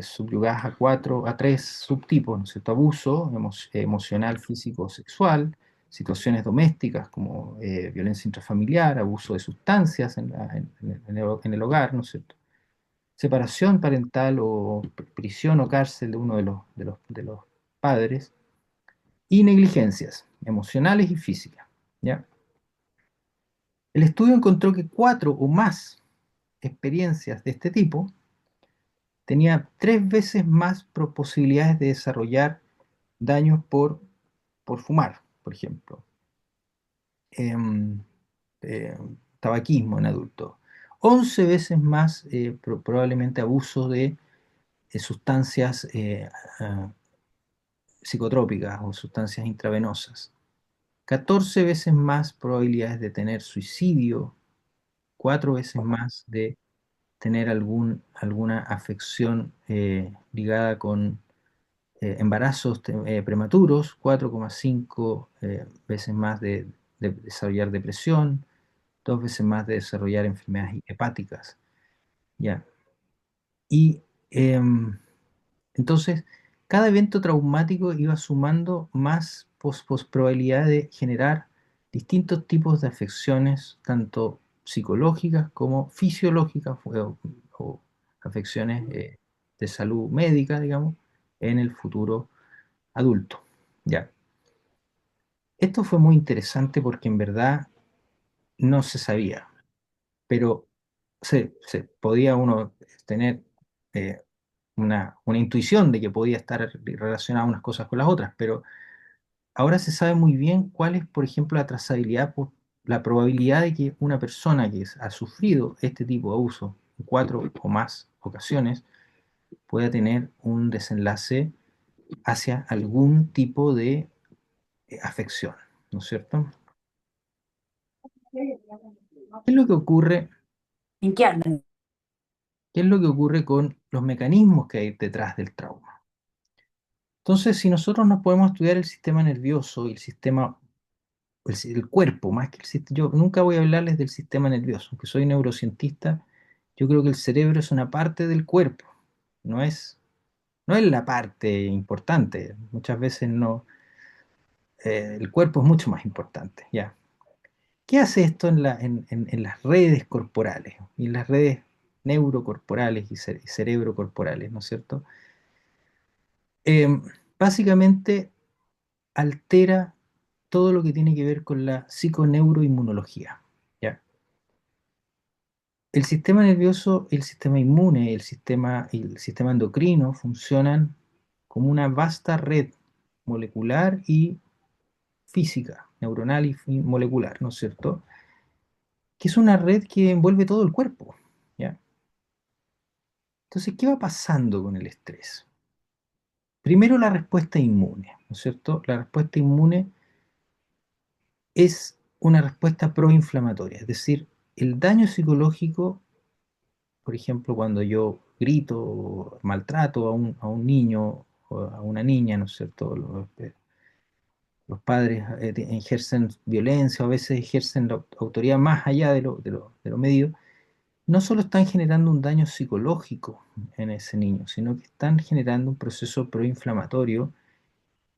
S1: subyugadas a tres subtipos, ¿no es cierto? Abuso emocional, físico, sexual, situaciones domésticas como violencia intrafamiliar, abuso de sustancias en el hogar, ¿no es cierto? Separación parental o prisión o cárcel de uno de los padres y negligencias emocionales y físicas, ¿ya? El estudio encontró que 4 o más experiencias de este tipo tenía 3 veces más posibilidades de desarrollar daños por fumar, por ejemplo. Em, Tabaquismo en adultos. 11 veces más probablemente abuso de sustancias ah, psicotrópicas o sustancias intravenosas. 14 veces más probabilidades de tener suicidio, 4 veces más de tener alguna afección ligada con embarazos prematuros, 4,5 veces más de desarrollar depresión, 2 veces más de desarrollar enfermedades hepáticas. ¿Ya? Y entonces, cada evento traumático iba sumando más probabilidad de generar distintos tipos de afecciones, tanto psicológicas como fisiológicas o afecciones de salud médica, digamos, en el futuro adulto. Ya. Esto fue muy interesante porque en verdad no se sabía, pero se podía uno tener eh, una intuición de que podía estar relacionadas unas cosas con las otras, pero ahora se sabe muy bien cuál es, por ejemplo, la trazabilidad, la probabilidad de que una persona que ha sufrido este tipo de abuso en 4 o más ocasiones pueda tener un desenlace hacia algún tipo de afección, ¿no es cierto? ¿Qué es lo que ocurre?
S5: ¿En qué andan?
S1: ¿Qué es lo que ocurre con los mecanismos que hay detrás del trauma? Entonces, si nosotros nos podemos estudiar el sistema nervioso y el cuerpo, más que el sistema, yo nunca voy a hablarles del sistema nervioso, aunque soy neurocientista, yo creo que el cerebro es una parte del cuerpo, no es, no es la parte importante, muchas veces no, el cuerpo es mucho más importante, ¿ya? ¿Qué hace esto en las redes corporales y en las redes neurocorporales y cerebrocorporales, ¿no es cierto? Eh, Básicamente altera todo lo que tiene que ver con la psiconeuroinmunología, ¿ya? El sistema nervioso, el sistema inmune, el sistema endocrino funcionan como una vasta red molecular y física, neuronal y molecular, ¿no es cierto? Que es una red que envuelve todo el cuerpo, ¿ya? Entonces, ¿qué va pasando con el estrés? Primero, la respuesta inmune, ¿no es cierto? La respuesta inmune es una respuesta proinflamatoria, es decir, el daño psicológico, por ejemplo, cuando yo grito o maltrato a un niño o a una niña, ¿no es cierto? Los padres ejercen violencia o a veces ejercen la autoridad más allá de lo medido, no solo están generando un daño psicológico en ese niño, sino que están generando un proceso proinflamatorio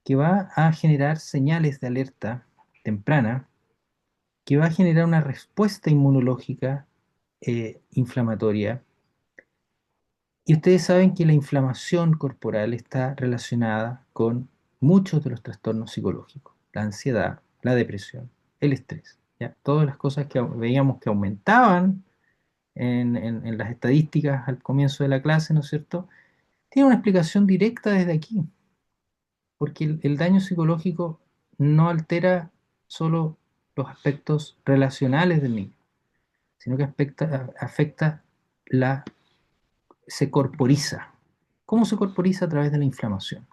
S1: que va a generar señales de alerta temprana, que va a generar una respuesta inmunológica inflamatoria. Y ustedes saben que la inflamación corporal está relacionada con muchos de los trastornos psicológicos, la ansiedad, la depresión, el estrés, ¿ya? Todas las cosas que veíamos que aumentaban en las estadísticas al comienzo de la clase, ¿no es cierto? Tiene una explicación directa desde aquí, porque el daño psicológico no altera solo los aspectos relacionales del niño, sino que afecta se corporiza. ¿Cómo se corporiza? A través de la inflamación.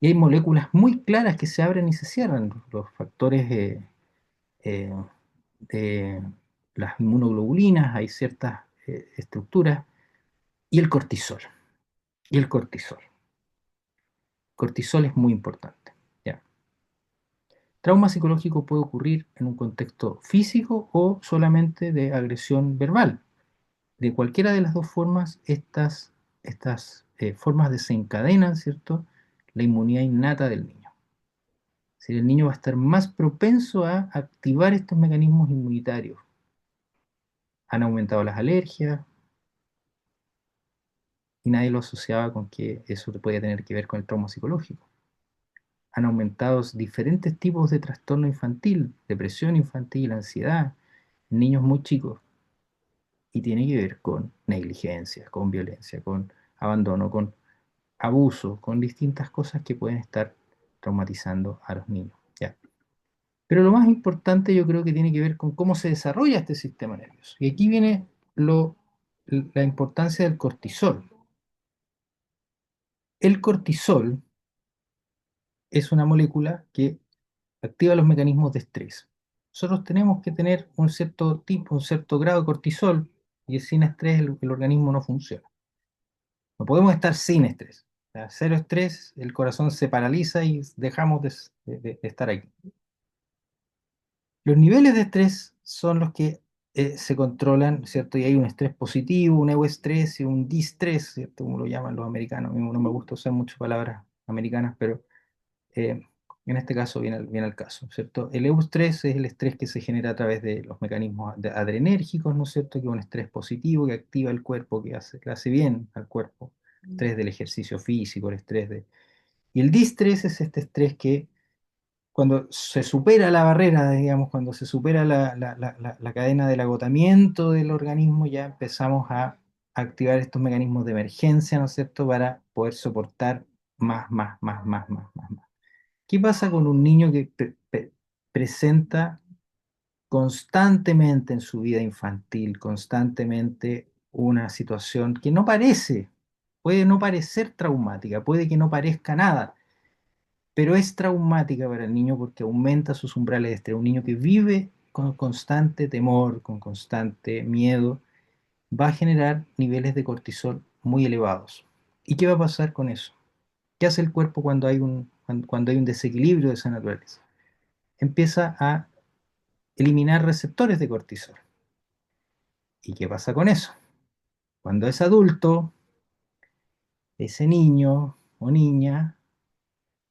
S1: Y hay moléculas muy claras que se abren y se cierran. Los factores eh, de las inmunoglobulinas, hay ciertas estructuras, y el cortisol. Y el cortisol. Cortisol es muy importante. ¿Ya? Trauma psicológico puede ocurrir en un contexto físico o solamente de agresión verbal. De cualquiera de las dos formas, estas formas desencadenan, ¿cierto?, la inmunidad innata del niño. Es decir, el niño va a estar más propenso a activar estos mecanismos inmunitarios. Han aumentado las alergias y nadie lo asociaba con que eso podía tener que ver con el trauma psicológico. Han aumentado diferentes tipos de trastorno infantil, depresión infantil, ansiedad, en niños muy chicos. Y tiene que ver con negligencia, con violencia, con abandono, con abuso, con distintas cosas que pueden estar traumatizando a los niños. ¿Ya? Pero lo más importante yo creo que tiene que ver con cómo se desarrolla este sistema nervioso. Y aquí viene la importancia del cortisol. El cortisol es una molécula que activa los mecanismos de estrés. Nosotros tenemos que tener un cierto tipo, un cierto grado de cortisol, y sin estrés el organismo no funciona. No podemos estar sin estrés. O sea, cero estrés, el corazón se paraliza y dejamos de estar aquí. Los niveles de estrés son los que se controlan, ¿cierto? Y hay un estrés positivo, un euestrés y un distrés, ¿cierto? Como lo llaman los americanos. A mí no me gusta usar muchas palabras americanas, pero eh, en este caso viene al caso, ¿cierto? El eustrés es el estrés que se genera a través de los mecanismos adrenérgicos, ¿no es cierto? Que es un estrés positivo que activa el cuerpo, le hace bien al cuerpo. El estrés del ejercicio físico, el estrés de... Y el distrés es este estrés que cuando se supera la barrera, digamos, cuando se supera la cadena del agotamiento del organismo, ya empezamos a activar estos mecanismos de emergencia, ¿no es cierto?, para poder soportar más. ¿Qué pasa con un niño que presenta constantemente en su vida infantil, constantemente una situación que no parece, puede no parecer traumática, puede que no parezca nada, pero es traumática para el niño porque aumenta sus umbrales de estrés? Un niño que vive con constante temor, con constante miedo, va a generar niveles de cortisol muy elevados. ¿Y qué va a pasar con eso? ¿Qué hace el cuerpo cuando hay un desequilibrio de esa naturaleza? Empieza a eliminar receptores de cortisol. ¿Y qué pasa con eso? Cuando es adulto, ese niño o niña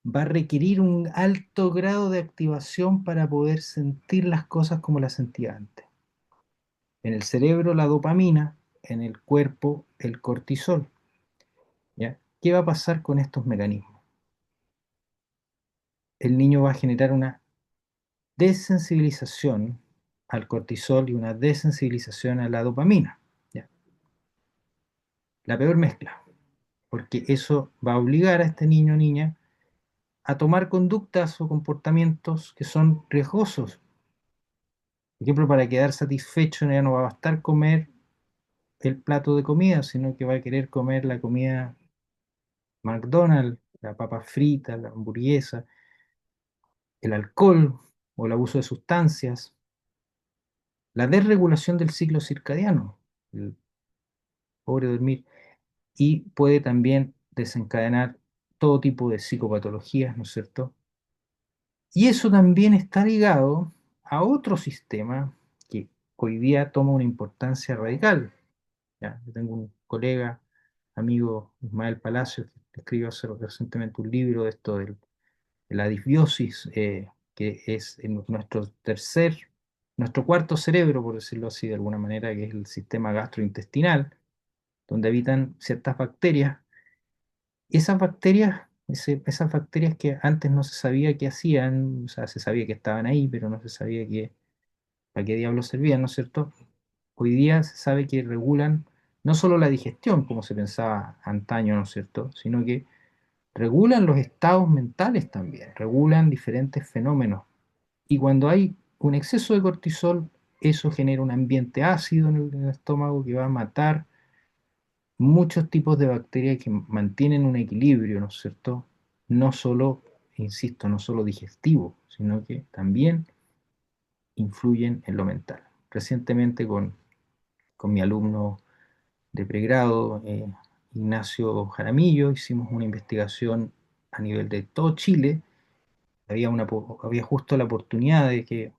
S1: va a requerir un alto grado de activación para poder sentir las cosas como las sentía antes. En el cerebro la dopamina, en el cuerpo el cortisol. ¿Ya? ¿Qué va a pasar con estos mecanismos? El niño va a generar una desensibilización al cortisol y una desensibilización a la dopamina. ¿Ya? La peor mezcla, porque eso va a obligar a este niño o niña a tomar conductas o comportamientos que son riesgosos. Por ejemplo, para quedar satisfecho ya no va a bastar comer el plato de comida, sino que va a querer comer la comida McDonald's, la papa frita, la hamburguesa, el alcohol o el abuso de sustancias, la desregulación del ciclo circadiano, el pobre dormir, y puede también desencadenar todo tipo de psicopatologías, ¿no es cierto? Y eso también está ligado a otro sistema que hoy día toma una importancia radical. ¿Ya? Yo tengo un colega, amigo Ismael Palacios, que escribió recientemente un libro de esto la disbiosis, que es en nuestro cuarto cerebro, por decirlo así de alguna manera, que es el sistema gastrointestinal, donde habitan ciertas bacterias. Esas bacterias que antes no se sabía qué hacían, o sea, se sabía que estaban ahí, pero no se sabía para qué diablos servían, ¿no es cierto? Hoy día se sabe que regulan no solo la digestión, como se pensaba antaño, ¿no es cierto?, sino que regulan los estados mentales también, regulan diferentes fenómenos. Y cuando hay un exceso de cortisol, eso genera un ambiente ácido en el estómago que va a matar muchos tipos de bacterias que mantienen un equilibrio, ¿no es cierto? No solo, insisto, no solo digestivo, sino que también influyen en lo mental. Recientemente con mi alumno de pregrado, Ignacio Jaramillo, hicimos una investigación a nivel de todo Chile. Había justo la oportunidad de que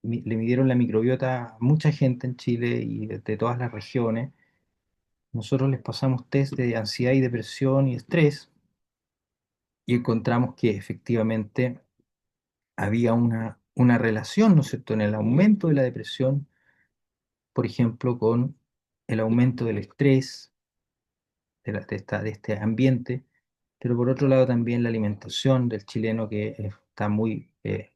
S1: le midieron la microbiota a mucha gente en Chile y de todas las regiones. Nosotros les pasamos test de ansiedad y depresión y estrés y encontramos que efectivamente había una relación, ¿no es cierto?, en el aumento de la depresión, por ejemplo, con el aumento del estrés, de este ambiente, pero por otro lado también la alimentación del chileno que está muy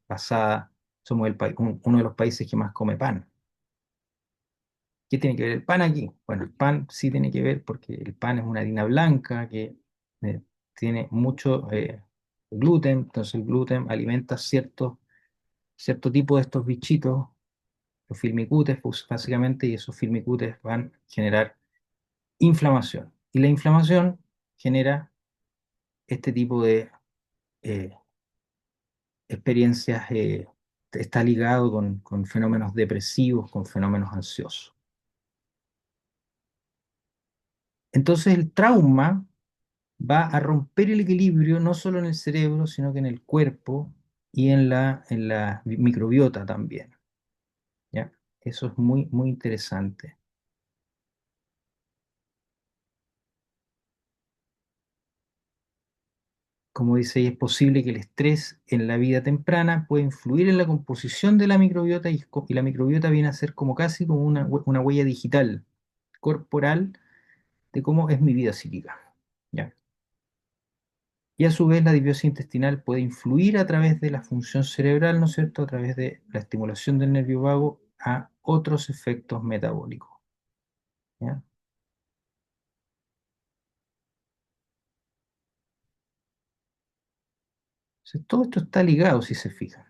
S1: basada, somos uno de los países que más come pan. ¿Qué tiene que ver el pan aquí? Bueno, el pan sí tiene que ver porque el pan es una harina blanca que eh, tiene mucho gluten, entonces el gluten alimenta cierto tipo de estos bichitos, los firmicutes, pues, básicamente, y esos firmicutes van a generar inflamación. Y la inflamación genera este tipo de eh, experiencias, está ligado con fenómenos depresivos, con fenómenos ansiosos. Entonces el trauma va a romper el equilibrio no solo en el cerebro, sino que en el cuerpo y en la microbiota también, ¿ya? Eso es muy, muy interesante. Como dice ahí, es posible que el estrés en la vida temprana pueda influir en la composición de la microbiota y la microbiota viene a ser como casi como una huella digital, corporal, de cómo es mi vida psíquica, ¿ya? Y a su vez la disbiosis intestinal puede influir a través de la función cerebral, ¿no es cierto?, a través de la estimulación del nervio vago a otros efectos metabólicos, ¿ya? Entonces, todo esto está ligado, si se fijan.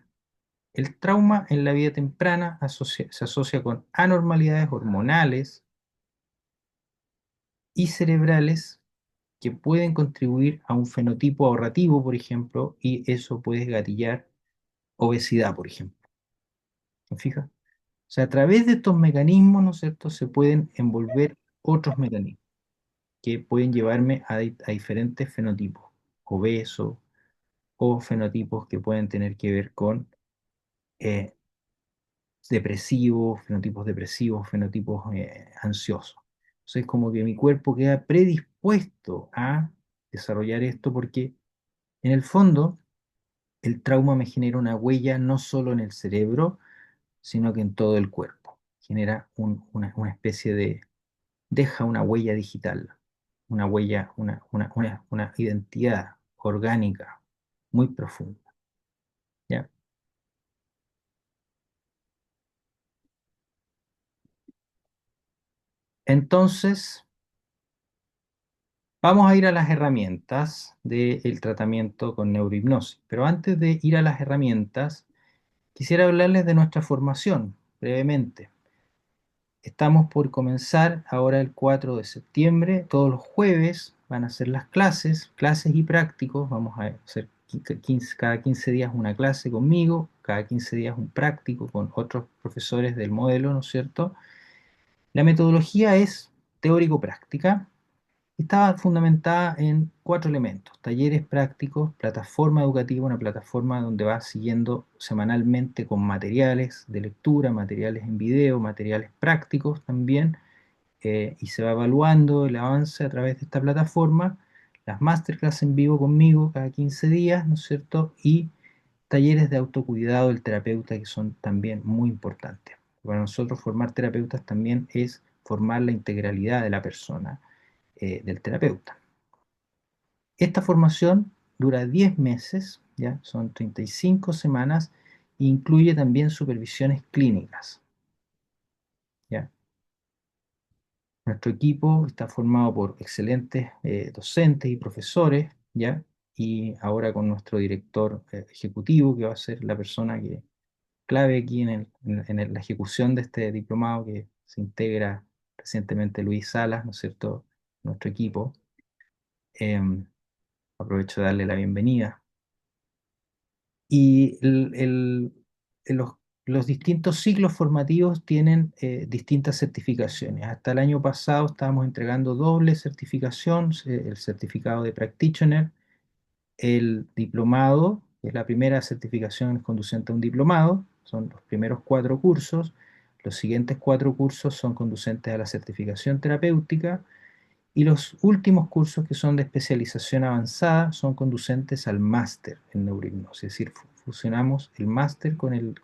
S1: El trauma en la vida temprana se asocia con anormalidades hormonales y cerebrales que pueden contribuir a un fenotipo ahorrativo, por ejemplo, y eso puede gatillar obesidad, por ejemplo. ¿Se fija? O sea, a través de estos mecanismos, ¿no es cierto?, se pueden envolver otros mecanismos que pueden llevarme a diferentes fenotipos, obesos o fenotipos que pueden tener que ver con eh, depresivos, fenotipos ansiosos. Entonces, como que mi cuerpo queda predispuesto a desarrollar esto porque, en el fondo, el trauma me genera una huella no solo en el cerebro, sino que en todo el cuerpo. Genera una especie de, deja una huella digital, una huella, una identidad orgánica muy profunda, ¿ya? Entonces, vamos a ir a las herramientas del tratamiento con neurohipnosis. Pero antes de ir a las herramientas, quisiera hablarles de nuestra formación brevemente. Estamos por comenzar ahora el 4 de septiembre. Todos los jueves van a ser las clases y prácticos. Vamos a hacer cada 15 días una clase conmigo, cada 15 días un práctico con otros profesores del modelo, ¿no es cierto? La metodología es teórico-práctica. Estaba fundamentada en cuatro elementos: talleres prácticos, plataforma educativa, una plataforma donde vas siguiendo semanalmente con materiales de lectura, materiales en video, materiales prácticos también, y se va evaluando el avance a través de esta plataforma. las masterclass en vivo conmigo cada 15 días, ¿no es cierto? Y talleres de autocuidado del terapeuta que son también muy importantes. Para nosotros formar terapeutas también es formar la integralidad de la persona, del terapeuta. Esta formación dura 10 meses, ¿ya? Son 35 semanas e incluye también supervisiones clínicas, ¿ya? Nuestro equipo está formado por excelentes docentes y profesores, ¿ya? Y ahora con nuestro director ejecutivo, que va a ser la persona que clave aquí en la ejecución de este diplomado, que se integra recientemente Luis Salas, ¿no es cierto? Nuestro equipo. Em, Aprovecho de darle la bienvenida. Y los distintos ciclos formativos tienen distintas certificaciones. Hasta el año pasado estábamos entregando doble certificación, el certificado de Practitioner, el diplomado, que es la primera certificación conducente a un diplomado, son los primeros 4 cursos. Los siguientes 4 cursos son conducentes a la certificación terapéutica y los últimos cursos, que son de especialización avanzada, son conducentes al máster en neurohipnosis. Es decir, fusionamos el máster con el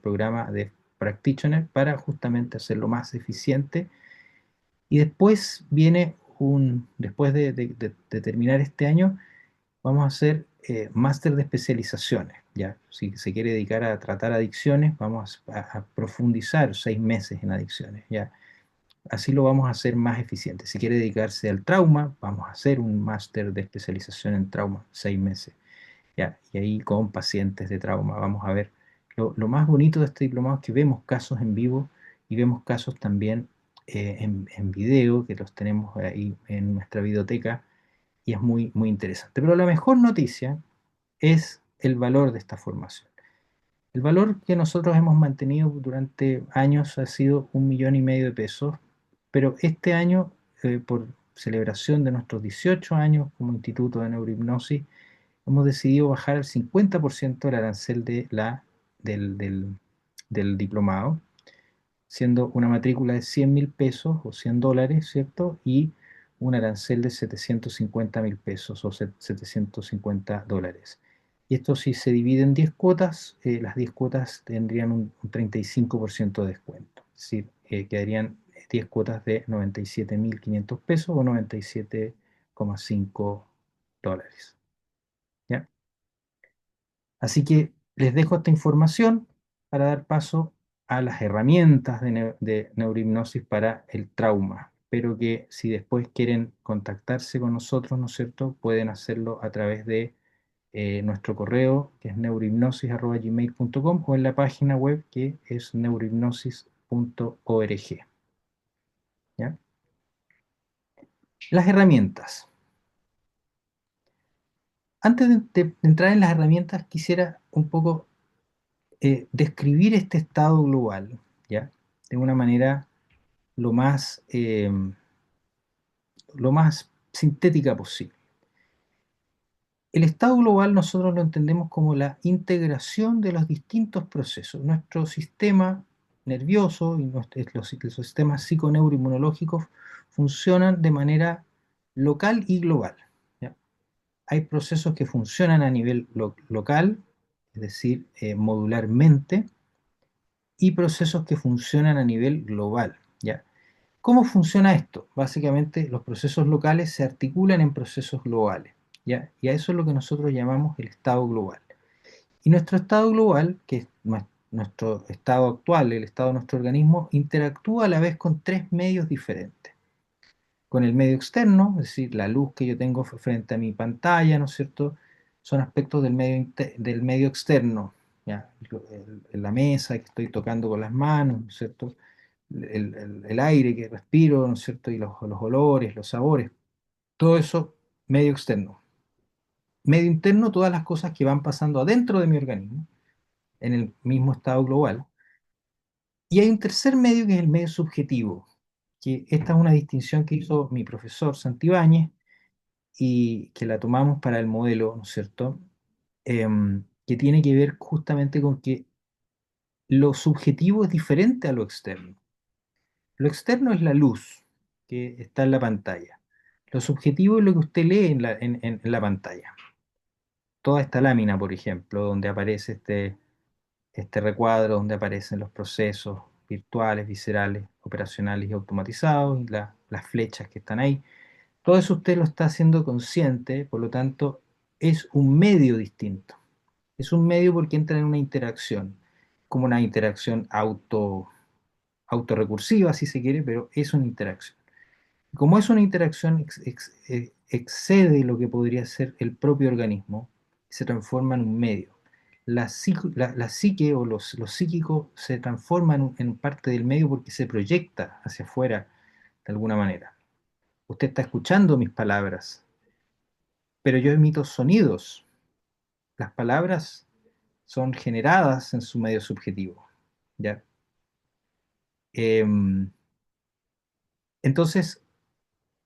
S1: programa de Practitioner para justamente hacerlo más eficiente. Y después después de terminar este año, vamos a hacer máster de especializaciones. ¿Ya? Si se quiere dedicar a tratar adicciones, vamos a profundizar 6 meses en adicciones. ¿Ya? Así lo vamos a hacer más eficiente. Si quiere dedicarse al trauma, vamos a hacer un máster de especialización en trauma, 6 meses. ¿Ya? Y ahí con pacientes de trauma vamos a ver. Lo más bonito de este diplomado es que vemos casos en vivo y vemos casos también en video, que los tenemos ahí en nuestra videoteca, y es muy, muy interesante. Pero la mejor noticia es el valor de esta formación. El valor que nosotros hemos mantenido durante años ha sido 1,5 millones de pesos, pero este año, por celebración de nuestros 18 años como Instituto de Neurohipnosis, hemos decidido bajar al 50% el arancel del diplomado, siendo una matrícula de 100.000 pesos o $100, ¿cierto? Y un arancel de 750.000 pesos o $750. Y esto, si se divide en 10 cuotas, las 10 cuotas tendrían un 35% de descuento. Es decir, quedarían 10 cuotas de 97.500 pesos o $97,5. ¿Ya? Así que les dejo esta información para dar paso a las herramientas de neurohipnosis para el trauma. Pero que si después quieren contactarse con nosotros, ¿no es cierto?, pueden hacerlo a través de nuestro correo, que es neurohipnosis@gmail.com, o en la página web, que es neurohipnosis.org. ¿Ya? Las herramientas. Antes de entrar en las herramientas, quisiera un poco describir este estado global, ¿ya? De una manera lo más sintética posible. El estado global nosotros lo entendemos como la integración de los distintos procesos. Nuestro sistema nervioso y los sistemas psiconeuroinmunológicos funcionan de manera local y global, ¿ya? Hay procesos que funcionan a nivel local, es decir, modularmente, y procesos que funcionan a nivel global, ¿ya? ¿Cómo funciona esto? Básicamente, los procesos locales se articulan en procesos globales, ¿ya? Y a eso es lo que nosotros llamamos el estado global. Y nuestro estado global, que es nuestro estado actual, el estado de nuestro organismo, interactúa a la vez con 3 medios diferentes. Con el medio externo, es decir, la luz que yo tengo frente a mi pantalla, ¿no es cierto? Son aspectos del medio externo, ¿ya? La mesa que estoy tocando con las manos, ¿no es cierto? El aire que respiro, ¿no es cierto? Y los olores, los sabores, todo eso, medio externo. Medio interno, todas las cosas que van pasando adentro de mi organismo, en el mismo estado global. Y hay un tercer medio, que es el medio subjetivo, que esta es una distinción que hizo mi profesor Santibáñez y que la tomamos para el modelo, ¿no es cierto? Que tiene que ver justamente con que lo subjetivo es diferente a lo externo. Lo externo es la luz que está en la pantalla. Lo subjetivo es lo que usted lee en la pantalla. Toda esta lámina, por ejemplo, donde aparece este recuadro, donde aparecen los procesos virtuales, viscerales, operacionales y automatizados, y las flechas que están ahí. Todo eso usted lo está haciendo consciente, por lo tanto, es un medio distinto. Es un medio porque entra en una interacción, como una interacción autorrecursiva, si se quiere, pero es una interacción. Como es una interacción, excede lo que podría ser el propio organismo y se transforma en un medio. La psique o lo psíquico se transforma en parte del medio porque se proyecta hacia afuera de alguna manera. Usted está escuchando mis palabras, pero yo emito sonidos. Las palabras son generadas en su medio subjetivo. ¿Ya? Em, entonces,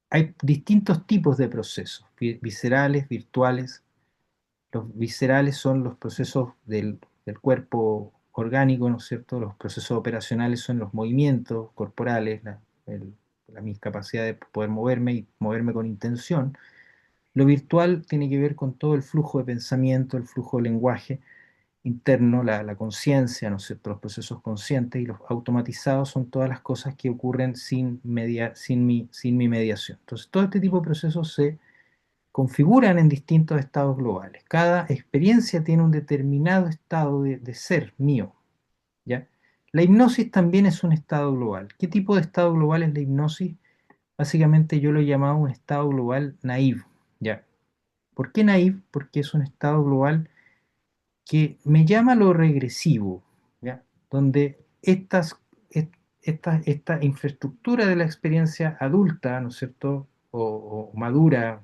S1: hay distintos tipos de procesos, viscerales, virtuales. Los viscerales son los procesos del cuerpo orgánico, ¿no es cierto? Los procesos operacionales son los movimientos corporales, mi capacidad de poder moverme y moverme con intención. Lo virtual tiene que ver con todo el flujo de pensamiento, el flujo de lenguaje interno, la conciencia, ¿no es cierto? Los procesos conscientes, y los automatizados son todas las cosas que ocurren sin mi mediación. Entonces, todo este tipo de procesos se configuran en distintos estados globales. Cada experiencia tiene un determinado estado de ser mío, ¿ya? La hipnosis también es un estado global. ¿Qué tipo de estado global es la hipnosis? Básicamente yo lo he llamado un estado global naive, ¿ya? ¿Por qué naive? Porque es un estado global que me llama lo regresivo, ¿ya? Donde esta infraestructura de la experiencia adulta, ¿no es cierto? O madura,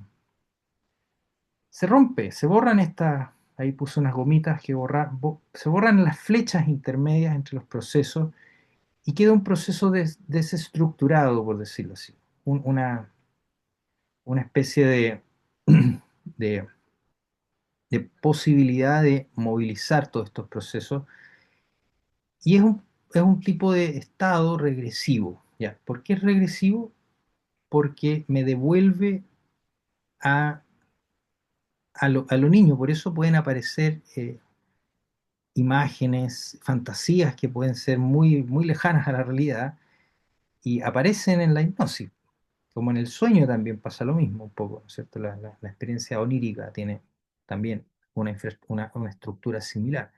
S1: se rompe, se borran ahí puse unas gomitas que se borran las flechas intermedias entre los procesos y queda un proceso desestructurado, por decirlo así, una especie de, de posibilidad de movilizar todos estos procesos, y es un tipo de estado regresivo, ¿ya? ¿Por qué es regresivo? Porque me devuelve a, a lo niño, por eso pueden aparecer imágenes, fantasías que pueden ser muy, muy lejanas a la realidad y aparecen en la hipnosis. Como en el sueño también pasa lo mismo un poco, ¿no es cierto? La experiencia onírica tiene también una estructura similar.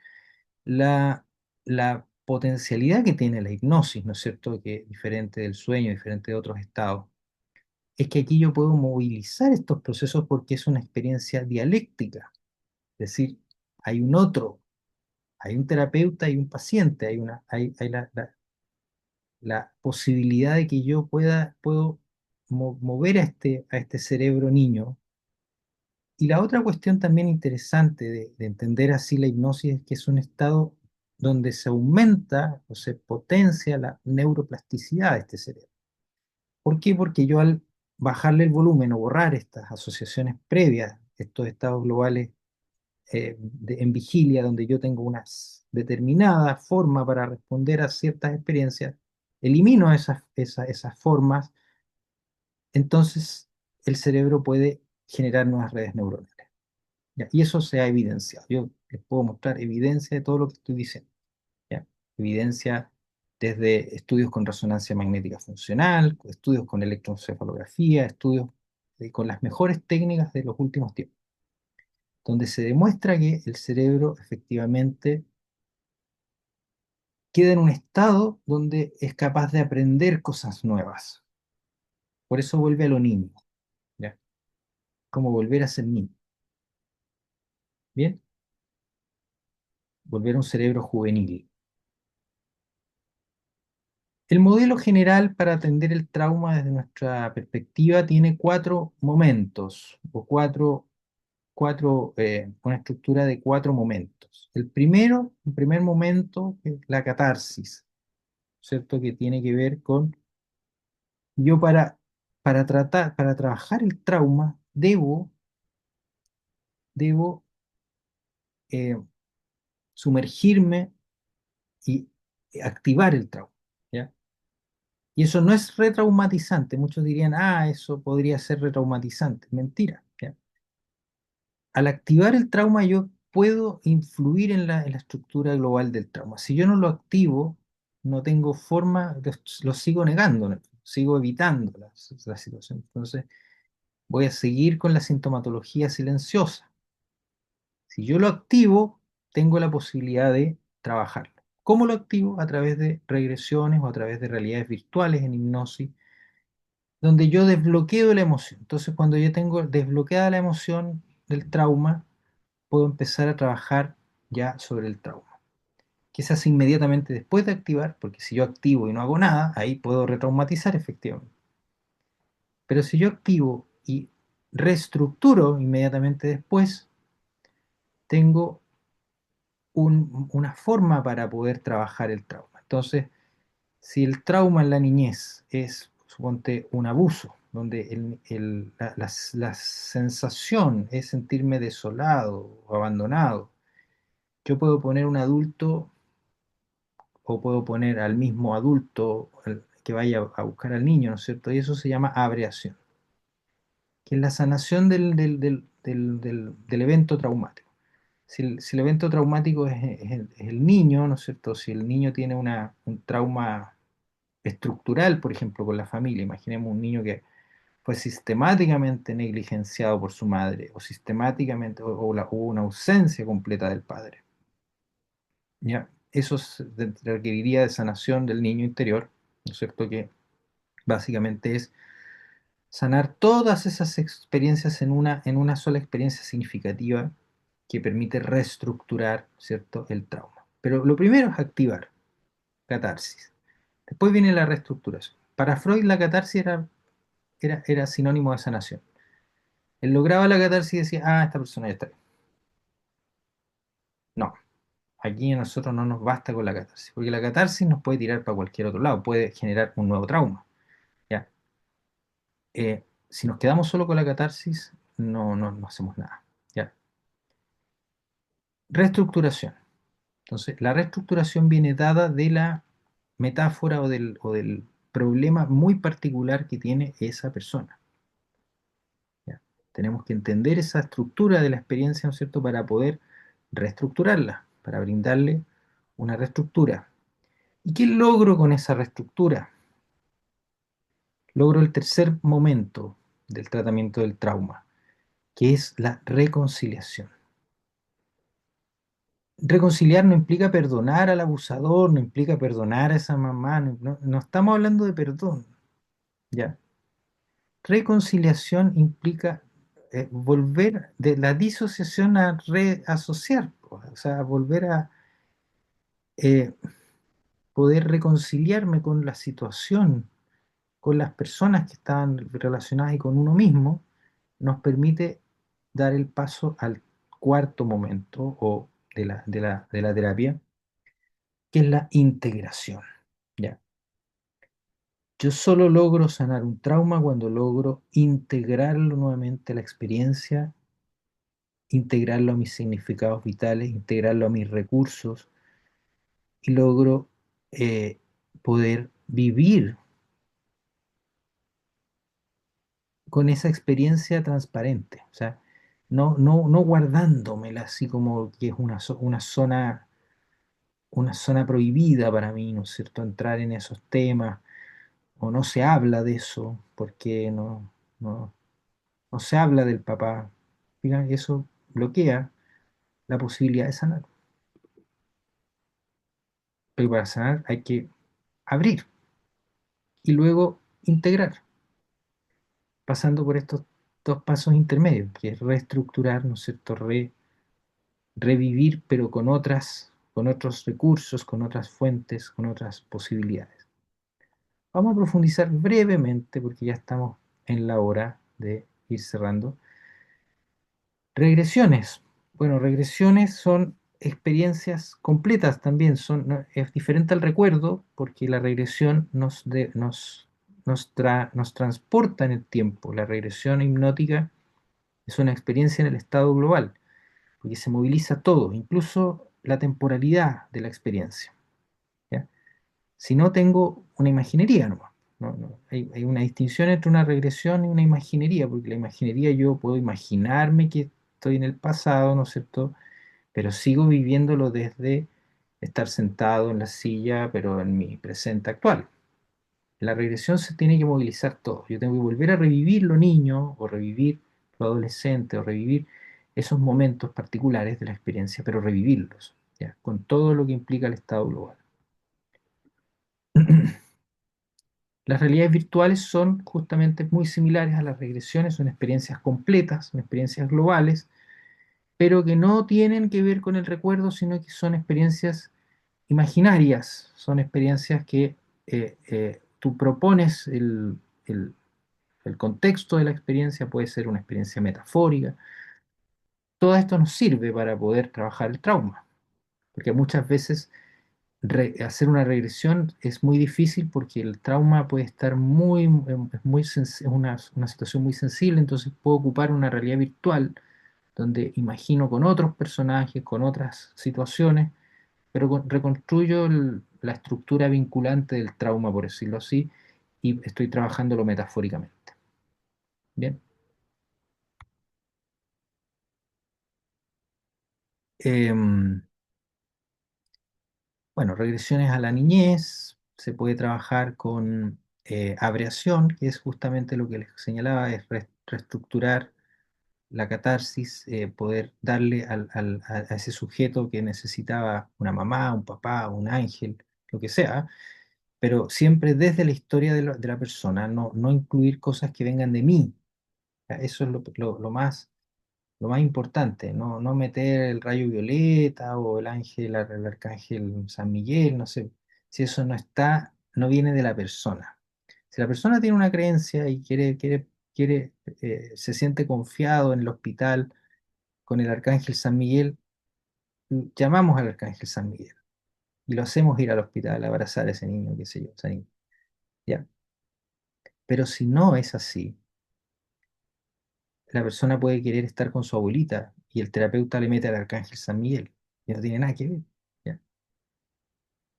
S1: La potencialidad que tiene la hipnosis, ¿no es cierto? Que es diferente del sueño, diferente de otros estados, es que aquí yo puedo movilizar estos procesos porque es una experiencia dialéctica. Es decir, hay un otro, hay un terapeuta y un paciente, hay la posibilidad de que yo puedo mover a este cerebro niño. Y la otra cuestión también interesante de entender así la hipnosis es que es un estado donde se aumenta o se potencia la neuroplasticidad de este cerebro. ¿Por qué? Porque yo al bajarle el volumen o borrar estas asociaciones previas, estos estados globales en vigilia, donde yo tengo una determinada forma para responder a ciertas experiencias, elimino esas formas, entonces el cerebro puede generar nuevas redes neuronales. ¿Ya? Y eso se ha evidenciado. Yo les puedo mostrar evidencia de todo lo que estoy diciendo. ¿Ya? Evidencia desde estudios con resonancia magnética funcional, estudios con electroencefalografía, estudios con las mejores técnicas de los últimos tiempos, donde se demuestra que el cerebro efectivamente queda en un estado donde es capaz de aprender cosas nuevas. Por eso vuelve a lo niño, ¿ya? Como volver a ser niño. ¿Bien? Volver a un cerebro juvenil. El modelo general para atender el trauma desde nuestra perspectiva tiene cuatro momentos, o una estructura de cuatro momentos. El primer momento es la catarsis, ¿cierto? Que tiene que ver con yo para trabajar el trauma, debo eh, sumergirme y activar el trauma, ¿ya? Y eso no es retraumatizante. Muchos dirían, ah, eso podría ser retraumatizante. Mentira. ¿Ya? Al activar el trauma, yo puedo influir en la estructura global del trauma. Si yo no lo activo, no tengo forma, lo sigo negando, ¿no? Sigo evitando la situación. Entonces, voy a seguir con la sintomatología silenciosa. Si yo lo activo, tengo la posibilidad de trabajarlo. ¿Cómo lo activo? A través de regresiones o a través de realidades virtuales en hipnosis, donde yo desbloqueo la emoción. Entonces, cuando yo tengo desbloqueada la emoción del trauma, puedo empezar a trabajar ya sobre el trauma. Que se hace inmediatamente después de activar, porque si yo activo y no hago nada, ahí puedo retraumatizar efectivamente. Pero si yo activo y reestructuro inmediatamente después, tengo una forma para poder trabajar el trauma. Entonces, si el trauma en la niñez es, suponte, un abuso, donde la sensación es sentirme desolado o abandonado, yo puedo poner un adulto o puedo poner al mismo adulto que vaya a buscar al niño, ¿no es cierto? Y eso se llama abreación, que es la sanación del evento traumático. Si el evento traumático es el niño, ¿no es cierto? Si el niño tiene un trauma estructural, por ejemplo, con la familia, imaginemos un niño que fue sistemáticamente negligenciado por su madre, o sistemáticamente, hubo una ausencia completa del padre. ¿Ya? Eso requeriría de sanación del niño interior, ¿no es cierto? Que básicamente es sanar todas esas experiencias en una sola experiencia significativa que permite reestructurar, ¿cierto?, el trauma. Pero lo primero es activar, catarsis. Después viene la reestructuración. Para Freud la catarsis era sinónimo de sanación. Él lograba la catarsis y decía, ah, esta persona ya está bien. No, aquí a nosotros no nos basta con la catarsis, porque la catarsis nos puede tirar para cualquier otro lado, puede generar un nuevo trauma. ¿Ya? Si nos quedamos solo con la catarsis, no hacemos nada. ¿Ya? Reestructuración. Entonces, la reestructuración viene dada de la metáfora o del problema muy particular que tiene esa persona. ¿Ya? Tenemos que entender esa estructura de la experiencia, ¿no es cierto?, para poder reestructurarla, para brindarle una reestructura. ¿Y qué logro con esa reestructura? Logro el tercer momento del tratamiento del trauma, que es la reconciliación. Reconciliar no implica perdonar al abusador, no implica perdonar a esa mamá, no estamos hablando de perdón, ¿ya? Reconciliación implica volver de la disociación a reasociar, o sea, volver a eh, poder reconciliarme con la situación, con las personas que estaban relacionadas y con uno mismo, nos permite dar el paso al cuarto momento o de la terapia, que es la integración. ¿Ya? Yo solo logro sanar un trauma cuando logro integrarlo nuevamente a la experiencia, integrarlo a mis significados vitales, integrarlo a mis recursos y logro eh, poder vivir con esa experiencia transparente. O sea, no guardándomela así como que es una zona prohibida para mí, ¿no es cierto? Entrar en esos temas o no se habla de eso porque no, no se habla del papá. Fíjate, eso bloquea la posibilidad de sanar. Pero para sanar hay que abrir y luego integrar, pasando por estos dos pasos intermedios, que es reestructurar, ¿no es cierto? Revivir, pero con otros recursos, con otras fuentes, con otras posibilidades. Vamos a profundizar brevemente, porque ya estamos en la hora de ir cerrando. Regresiones. Bueno, regresiones son experiencias completas también. Es diferente al recuerdo porque la regresión nos transporta en el tiempo. La regresión hipnótica es una experiencia en el estado global, porque se moviliza todo, incluso la temporalidad de la experiencia. ¿Ya? Si no tengo una imaginería nomás. Hay una distinción entre una regresión y una imaginería, porque la imaginería yo puedo imaginarme que estoy en el pasado, ¿no es cierto? Pero sigo viviéndolo desde estar sentado en la silla, pero en mi presente actual. En la regresión se tiene que movilizar todo. Yo tengo que volver a revivir lo niño, o revivir lo adolescente, o revivir esos momentos particulares de la experiencia, pero revivirlos, ¿ya? Con todo lo que implica el estado global. Las realidades virtuales son justamente muy similares a las regresiones, son experiencias completas, son experiencias globales, pero que no tienen que ver con el recuerdo, sino que son experiencias imaginarias, son experiencias que tú propones el contexto de la experiencia, puede ser una experiencia metafórica. Todo esto nos sirve para poder trabajar el trauma, porque muchas veces hacer una regresión es muy difícil porque el trauma puede estar es una situación muy sensible, entonces puedo ocupar una realidad virtual donde imagino con otros personajes, con otras situaciones, pero reconstruyo la estructura vinculante del trauma, por decirlo así, y estoy trabajándolo metafóricamente. Bien. Em, bueno, regresiones a la niñez, se puede trabajar con abreación, que es justamente lo que les señalaba, es reestructurar la catarsis, poder darle a ese sujeto que necesitaba una mamá, un papá, un ángel, lo que sea, pero siempre desde la historia de la persona, no incluir cosas que vengan de mí. Ya, eso es lo más importante, no meter el rayo violeta o el ángel, el arcángel San Miguel, no sé, si eso no está, no viene de la persona. Si la persona tiene una creencia y se siente confiado en el hospital con el arcángel San Miguel, llamamos al arcángel San Miguel y lo hacemos ir al hospital a abrazar a ese niño, qué sé yo, esa niña, ¿ya? Pero si no es así, la persona puede querer estar con su abuelita y el terapeuta le mete al arcángel San Miguel y no tiene nada que ver, ¿ya?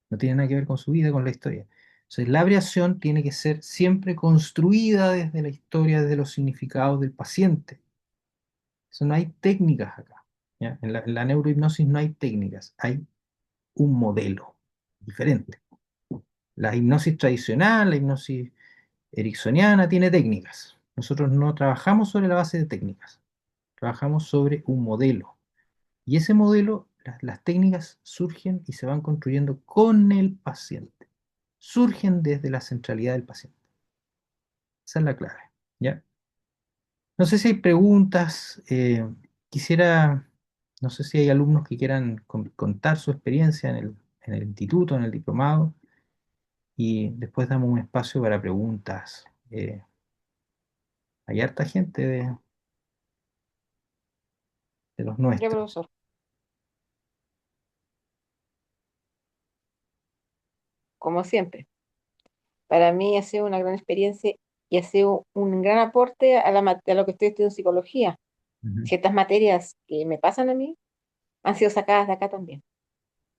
S1: No tiene nada que ver con su vida, con la historia. Entonces, la abreación tiene que ser siempre construida desde la historia, desde los significados del paciente. Eso no hay técnicas acá, ¿ya? En la neurohipnosis no hay técnicas, hay un modelo diferente. La hipnosis tradicional, la hipnosis ericksoniana tiene técnicas. Nosotros no trabajamos sobre la base de técnicas, trabajamos sobre un modelo. Y ese modelo, las técnicas surgen y se van construyendo con el paciente. Surgen desde la centralidad del paciente. Esa es la clave, ¿ya? No sé si hay preguntas. Quisiera, no sé si hay alumnos que quieran contar su experiencia en el instituto, en el diplomado, y después damos un espacio para preguntas. Hay harta gente de los
S5: Ya,
S1: nuestros.
S5: profesor, como siempre, para mí ha sido una gran experiencia y ha sido un gran aporte a lo que estoy estudiando en psicología.
S1: Ujú.
S5: Ciertas materias que me pasan a mí han sido sacadas de acá también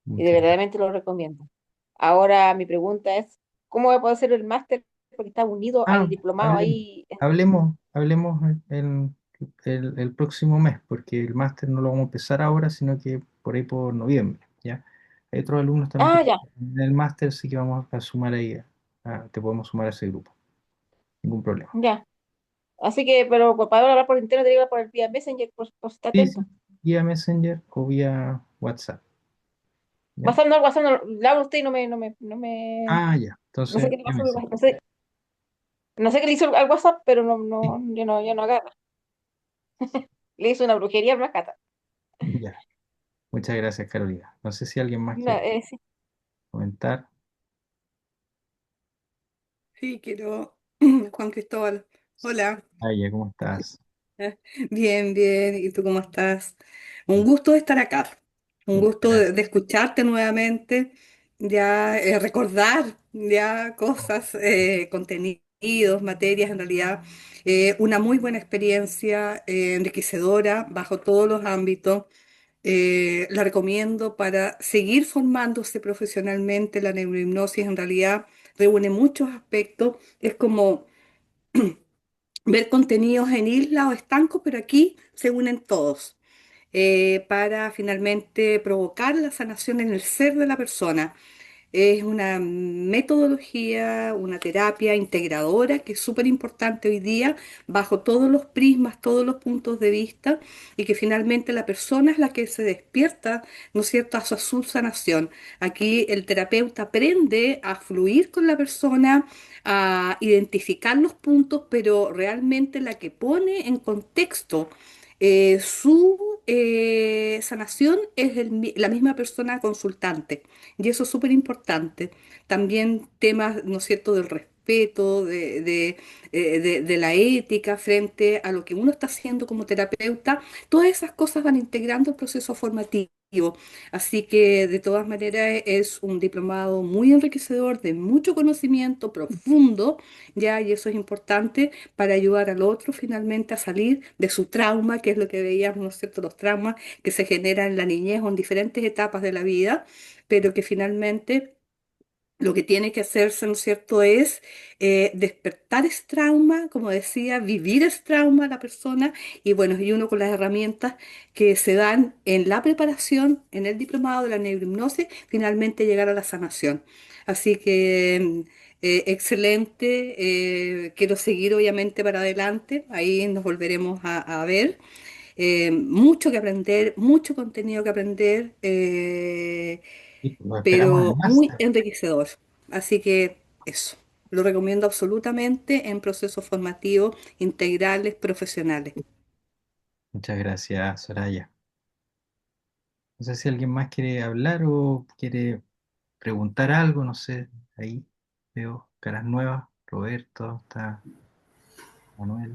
S5: y de
S1: Muchas gracias.
S5: verdaderamente lo recomiendo. Ahora mi pregunta es, ¿cómo voy a poder hacer el máster? Porque está unido al
S1: Ah,
S5: diplomado
S1: hablemos,
S5: ahí.
S1: hablemos el próximo mes, porque el máster no lo vamos a empezar ahora, sino que por ahí por noviembre, ¿ya? Hay otros alumnos también que
S5: Ah,
S1: están
S5: ya,
S1: en el máster, sí que vamos a sumar ahí, te podemos sumar a ese grupo, ningún problema.
S5: ya. Así que, pero para hablar por internet, te digo por el vía Messenger, por estar
S1: Sí, sí,
S5: atento.
S1: vía Messenger o vía WhatsApp, ¿ya?
S5: WhatsApp no, le hablo a usted y no me,
S1: Ah, ya,
S5: no sé
S1: entonces
S5: qué le
S1: vía
S5: pasó,
S1: Messenger,
S5: no sé qué le hizo al WhatsApp, pero
S1: sí,
S5: ya no agarra. Le hizo una brujería al Mascata.
S1: ya. Muchas gracias, Carolina. No sé si alguien más
S5: No,
S1: quiere
S5: sí.
S1: comentar.
S6: Sí, quiero, Juan Cristóbal. Hola.
S1: Aya, ¿cómo estás?
S6: Bien, bien. ¿Y tú cómo estás? Un gusto de estar acá. Un
S1: Muchas
S6: gusto
S1: gracias.
S6: de escucharte nuevamente, ya recordar ya cosas, contenidos, materias, en realidad. Una muy buena experiencia, enriquecedora bajo todos los ámbitos. La recomiendo para seguir formándose profesionalmente. La neurohipnosis en realidad reúne muchos aspectos, es como ver contenidos en islas o estancos, pero aquí se unen todos para finalmente provocar la sanación en el ser de la persona. Es una metodología, una terapia integradora que es súper importante hoy día, bajo todos los prismas, todos los puntos de vista, y que finalmente la persona es la que se despierta, ¿no es cierto?, a su sanación. Aquí el terapeuta aprende a fluir con la persona, a identificar los puntos, pero realmente la que pone en contexto su sanación es la misma persona consultante. Y eso es súper importante. También temas, ¿no es cierto?, del respeto, de la ética frente a lo que uno está haciendo como terapeuta. Todas esas cosas van integrando el proceso formativo. Así que de todas maneras es un diplomado muy enriquecedor, de mucho conocimiento profundo, ya, y eso es importante para ayudar al otro finalmente a salir de su trauma, que es lo que veíamos, ¿no es cierto?, los traumas que se generan en la niñez o en diferentes etapas de la vida, pero que finalmente lo que tiene que hacerse, ¿no es cierto?, es despertar ese trauma, como decía, vivir ese trauma a la persona y bueno, y uno con las herramientas que se dan en la preparación, en el diplomado de la neurohipnosis, finalmente llegar a la sanación. Así que excelente, quiero seguir obviamente para adelante, ahí nos volveremos a ver. Mucho que aprender, mucho contenido que aprender.
S1: Y pues, lo esperamos en el
S6: Pero muy
S1: máster.
S6: enriquecedor. Así que eso, lo recomiendo absolutamente en procesos formativos integrales profesionales.
S1: Muchas gracias, Soraya. No sé si alguien más quiere hablar o quiere preguntar algo, no sé. Ahí veo caras nuevas. Roberto, está Manuel,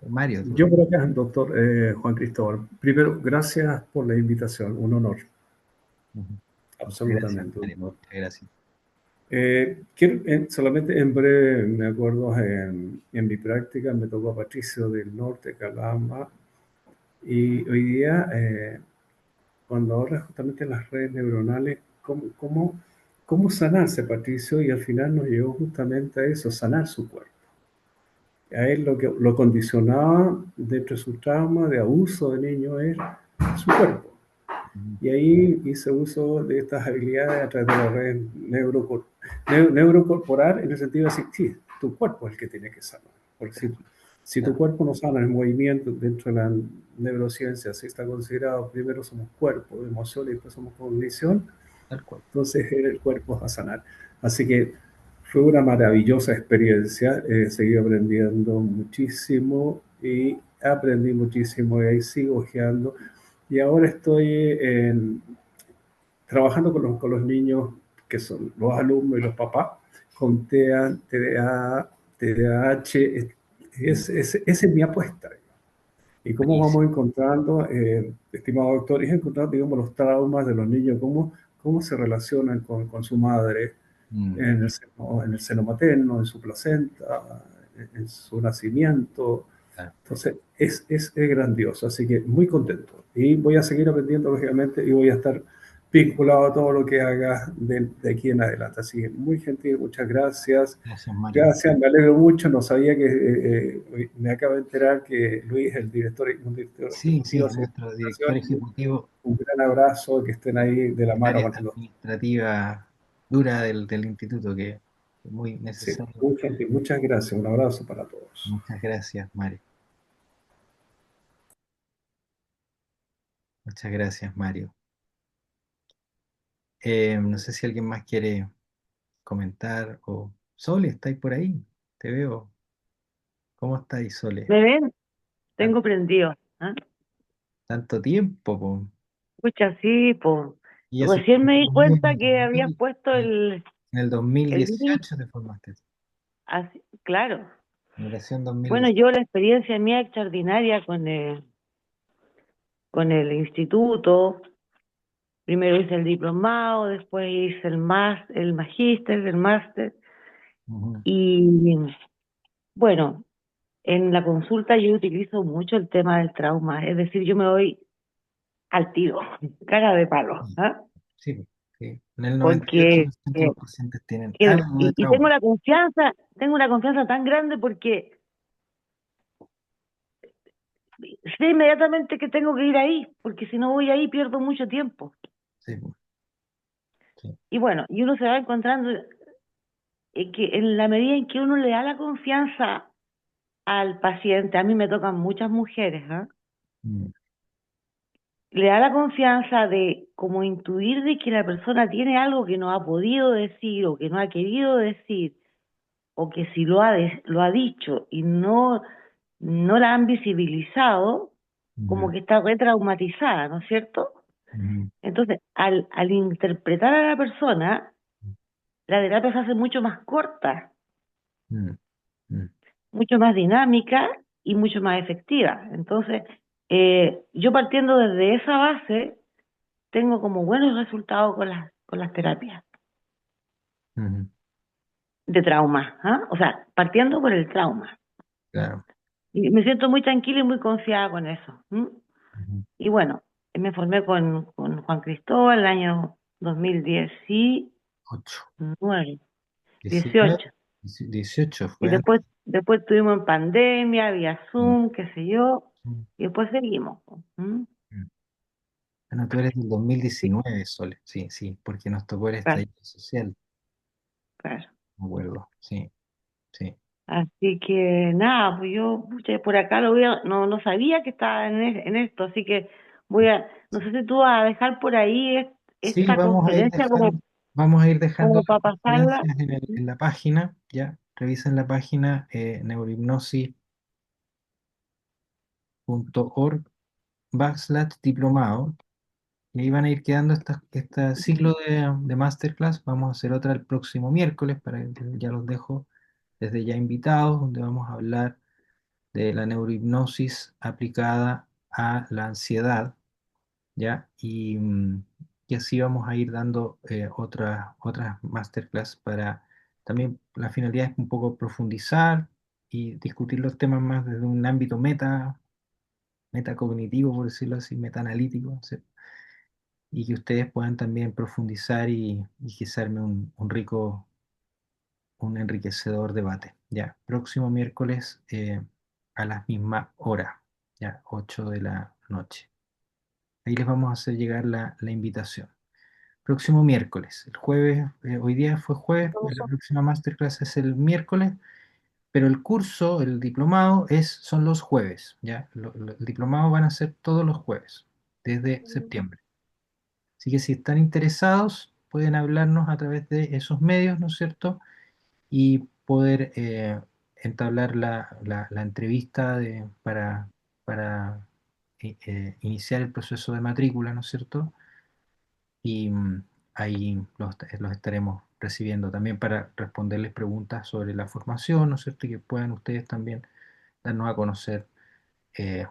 S1: Mario.
S4: Yo por acá, doctor Juan Cristóbal. Primero, gracias por la invitación, un honor,
S1: Ujú. Muchas gracias,
S4: absolutamente un
S1: Mario.
S4: honor.
S1: Muchas gracias.
S4: Quiero, solamente en breve, me acuerdo en mi práctica me tocó a Patricio del Norte, Calama, y hoy día, cuando ahora justamente las redes neuronales, ¿cómo sanarse, Patricio? Y al final nos llevó justamente a eso, sanar su cuerpo. A él lo que lo condicionaba dentro de su trauma de abuso de niño es su cuerpo.
S1: Ujú.
S4: Y ahí hice uso de estas habilidades a través de la red neurocorporal, en el sentido de decir, sí, tu cuerpo es el que tiene que sanar. Porque si tu
S1: Claro,
S4: cuerpo no sana el movimiento dentro de la neurociencia, así está considerado, primero somos cuerpo, emoción y después somos cognición,
S1: tal cual.
S4: entonces el cuerpo va a sanar. Así que fue una maravillosa experiencia, seguí aprendiendo muchísimo y aprendí muchísimo y ahí sigo ojeando. Y ahora estoy trabajando con los niños que son los alumnos y los papás con TEA, TDA, TDAH.
S1: Mm.
S4: Esa es mi apuesta. Y cómo vamos
S1: Buenísimo.
S4: encontrando, estimado doctor, es encontrar, digamos, los traumas de los niños, cómo se relacionan con su madre
S1: Mm.
S4: en el seno materno, en su placenta, en su nacimiento.
S1: Claro.
S4: Entonces, es grandioso, así que muy contento. Y voy a seguir aprendiendo, lógicamente, y voy a estar vinculado a todo lo que haga de aquí en adelante. Así que muy gentil, muchas gracias.
S1: Gracias, Mario.
S4: Gracias, me alegro mucho. No sabía que, me acabo de enterar que Luis es el un director
S1: Sí, sí,
S4: ejecutivo
S1: es
S4: de
S1: nuestro director
S4: Comunicación.
S1: ejecutivo
S4: Un gran abrazo, que estén ahí de la
S1: del
S4: mano
S1: área
S4: con los.
S1: administrativa dura del instituto, que es muy
S4: Sí,
S1: necesario.
S4: muy gentil. Muchas gracias. Un abrazo para todos.
S1: Muchas gracias, Mario. Muchas gracias, Mario. No sé si alguien más quiere comentar o... Sole, ¿estáis por ahí? Te veo. ¿Cómo estáis, Sole?
S7: ¿Me ven?
S1: Tan-
S7: Tengo prendido. ¿Ah?
S1: Tanto tiempo, po.
S7: Escucha, sí, pues.
S1: Y eso que
S7: Recién me di cuenta
S1: en
S7: que habías puesto
S1: el
S7: el link
S1: 2018 te formaste.
S7: así, claro.
S1: Generación
S7: Bueno,
S1: 2018.
S7: yo la experiencia mía extraordinaria con el instituto. Primero hice el diplomado, después hice el magíster, el máster.
S1: Ujú.
S7: Y bueno, en la consulta yo utilizo mucho el tema del trauma. Es decir, yo me doy al tiro, cara de palo. ¿Ah?
S1: Sí, sí. En el
S7: porque
S1: 98% de los pacientes tienen
S7: y,
S1: algo de
S7: y tengo
S1: trauma.
S7: tengo una confianza tan grande porque sé inmediatamente que tengo que ir ahí, porque si no voy ahí pierdo mucho tiempo.
S1: Sí, sí.
S7: Y bueno, y uno se va encontrando que en la medida en que uno le da la confianza al paciente, a mí me tocan muchas mujeres, ¿ah?
S1: Mm,
S7: Le da la confianza de como intuir de que la persona tiene algo que no ha podido decir o que no ha querido decir, o que si lo ha dicho y no la han visibilizado, como
S1: mm,
S7: que está retraumatizada, ¿no es cierto?
S1: mm,
S7: Entonces, al interpretar a la persona, la terapia se hace mucho más corta,
S1: mm, mm,
S7: mucho más dinámica y mucho más efectiva. Entonces, yo partiendo desde esa base, tengo como buenos resultados con las terapias
S1: mm,
S7: de trauma, ¿ah? O sea, partiendo por el trauma.
S1: claro.
S7: Y me siento muy tranquila y muy confiada con eso. ¿M?
S1: Ujú.
S7: Y bueno, me formé con Juan Cristóbal el año 2019,
S1: 8, 19,
S7: 18.
S1: 18
S7: Y
S1: fue antes.
S7: después estuvimos en pandemia, vía
S1: Mm,
S7: Zoom, qué sé yo,
S1: mm,
S7: y después seguimos. ¿M?
S1: mm. Bueno, tú eres del
S7: Sí,
S1: 2019, Sole. Sí, sí, porque nos tocó el
S7: claro,
S1: estallido social,
S7: claro.
S1: me acuerdo. Sí, sí.
S7: Así que nada, pues yo pucha, por acá no sabía que estaba en esto, así que no sé si tú vas a dejar por ahí
S1: Sí,
S7: esta conferencia como,
S1: vamos a ir dejando
S7: como
S1: las
S7: para pasarla.
S1: conferencias en la página, ya. Revisen la página neurohipnosis.org/diplomado. Y ahí van a ir quedando este ciclo de masterclass. Vamos a hacer otra el próximo miércoles, ya los dejo desde ya invitados, donde vamos a hablar de la neurohipnosis aplicada a la ansiedad, ¿ya? Y así vamos a ir dando otras masterclass para también la finalidad es un poco profundizar y discutir los temas más desde un ámbito metacognitivo, por decirlo así, metaanalítico, ¿sí? Y que ustedes puedan también profundizar y quizá arme un enriquecedor debate. Ya, próximo miércoles a las mismas horas, ya, 8 de la noche. Ahí les vamos a hacer llegar la invitación. Próximo miércoles, el jueves, hoy día fue jueves, la próxima masterclass es el miércoles, pero el curso, el diplomado, son los jueves, ¿ya? El diplomado van a ser todos los jueves, desde septiembre. Así que si están interesados, pueden hablarnos a través de esos medios, ¿no es cierto? Y poder entablar la entrevista para iniciar el proceso de matrícula, ¿no es cierto? Y ahí los estaremos recibiendo también para responderles preguntas sobre la formación, ¿no es cierto? Y que puedan ustedes también darnos a conocer eh,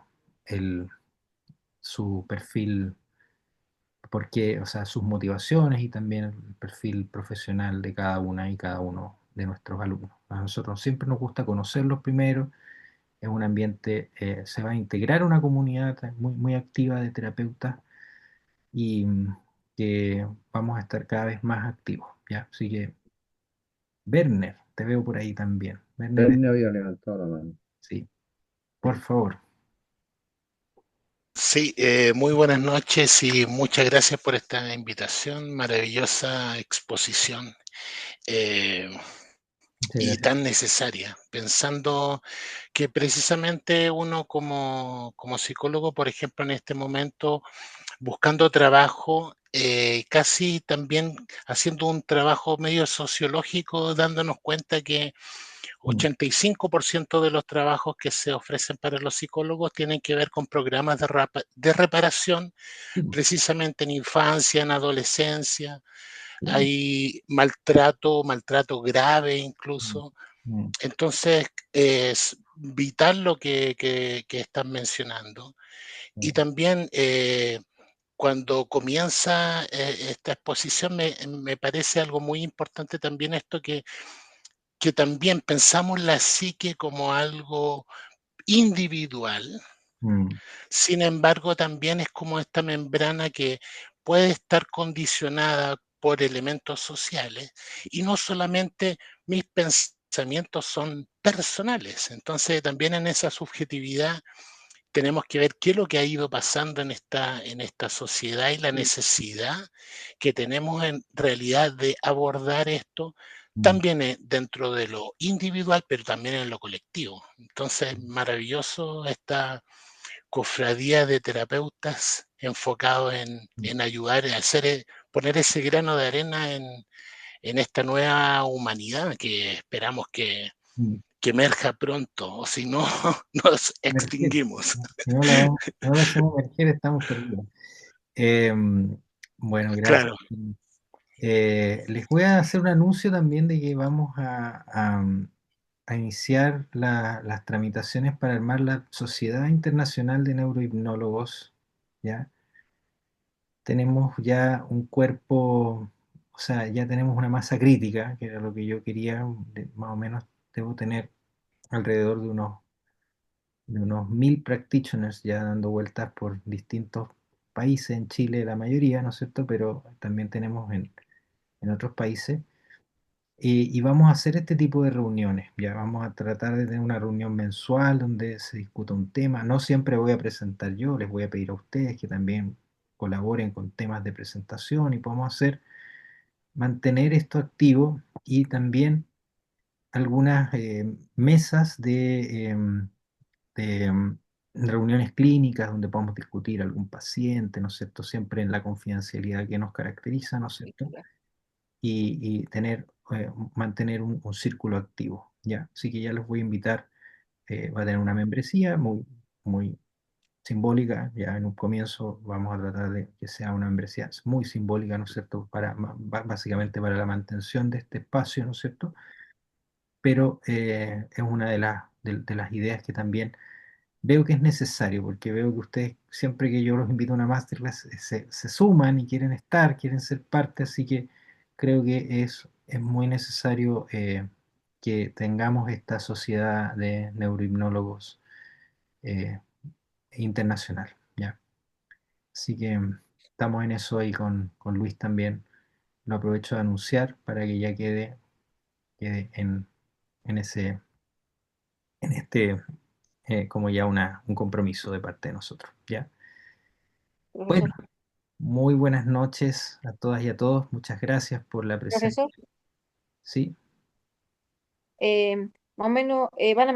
S1: el, su perfil, porque, o sea, sus motivaciones y también el perfil profesional de cada una y cada uno de nuestros alumnos. A nosotros siempre nos gusta conocerlos primero, es un ambiente, se va a integrar una comunidad muy, muy activa de terapeutas y que vamos a estar cada vez más activos, ¿ya? Así que, Werner, te veo por ahí también. Werner,
S2: Él me había levantado la mano.
S1: sí, por favor.
S8: Sí, muy buenas noches y muchas gracias por esta invitación, maravillosa exposición eh,
S1: Muchas
S8: y
S1: gracias.
S8: tan necesaria, pensando que precisamente uno como psicólogo, por ejemplo, en este momento, buscando trabajo, casi también haciendo un trabajo medio sociológico, dándonos cuenta que
S1: Mm,
S8: 85% de los trabajos que se ofrecen para los psicólogos tienen que ver con programas de reparación
S1: sí, pues,
S8: precisamente en infancia, en adolescencia,
S1: claro.
S8: hay maltrato grave
S1: Mm,
S8: incluso.
S1: mm,
S8: Entonces, es vital lo que están mencionando. Y
S1: mm,
S8: también cuando comienza esta exposición me parece algo muy importante también esto que también pensamos la psique como algo individual.
S1: mm,
S8: Sin embargo, también es como esta membrana que puede estar condicionada por elementos sociales, y no solamente mis pensamientos son personales. Entonces también en esa subjetividad tenemos que ver qué es lo que ha ido pasando en esta sociedad y la necesidad que tenemos en realidad de abordar esto también dentro de lo individual, pero también en lo colectivo. Entonces, maravilloso esta cofradía de terapeutas enfocados en ayudar a poner ese grano de arena en esta nueva humanidad que esperamos que emerja pronto, o si no, nos
S1: Emerger.
S8: extinguimos.
S1: Si no la hacemos emerger, estamos perdidos. Bueno, gracias.
S8: Claro,
S1: Les voy a hacer un anuncio también de que vamos a iniciar las tramitaciones para armar la Sociedad Internacional de Neurohipnólogos, ¿ya? Tenemos ya un cuerpo, o sea, ya tenemos una masa crítica, que era lo que yo quería, más o menos debo tener alrededor de unos 1000 practitioners ya dando vueltas por distintos países, en Chile la mayoría, ¿no es cierto? Pero también tenemos en otros países. Y vamos a hacer este tipo de reuniones. Ya vamos a tratar de tener una reunión mensual donde se discuta un tema. No siempre voy a presentar yo, les voy a pedir a ustedes que también colaboren con temas de presentación y podamos mantener esto activo y también algunas mesas de reuniones clínicas donde podamos discutir algún paciente, ¿no es cierto? Siempre en la confidencialidad que nos caracteriza, ¿no es cierto? Y mantener un círculo activo, ¿ya? Así que ya los voy a invitar, va a tener una membresía muy, muy simbólica, ya en un comienzo vamos a tratar de que sea una membresía muy simbólica, ¿no es cierto? Básicamente para la mantención de este espacio, ¿no es cierto? Pero es una de las ideas que también veo que es necesario, porque veo que ustedes, siempre que yo los invito a una masterclass, se suman y quieren estar, quieren ser parte, así que creo que es muy necesario que tengamos esta sociedad de neurohipnólogos eh, internacional, ¿ya? Así que estamos en eso ahí con Luis también. Lo aprovecho de anunciar para que ya quede en este, como ya un compromiso de parte de nosotros, ¿ya? Bueno,
S5: Profesor,
S1: muy buenas noches a todas y a todos. Muchas gracias por la presencia.
S5: profesor,
S1: Sí.
S5: más o menos van a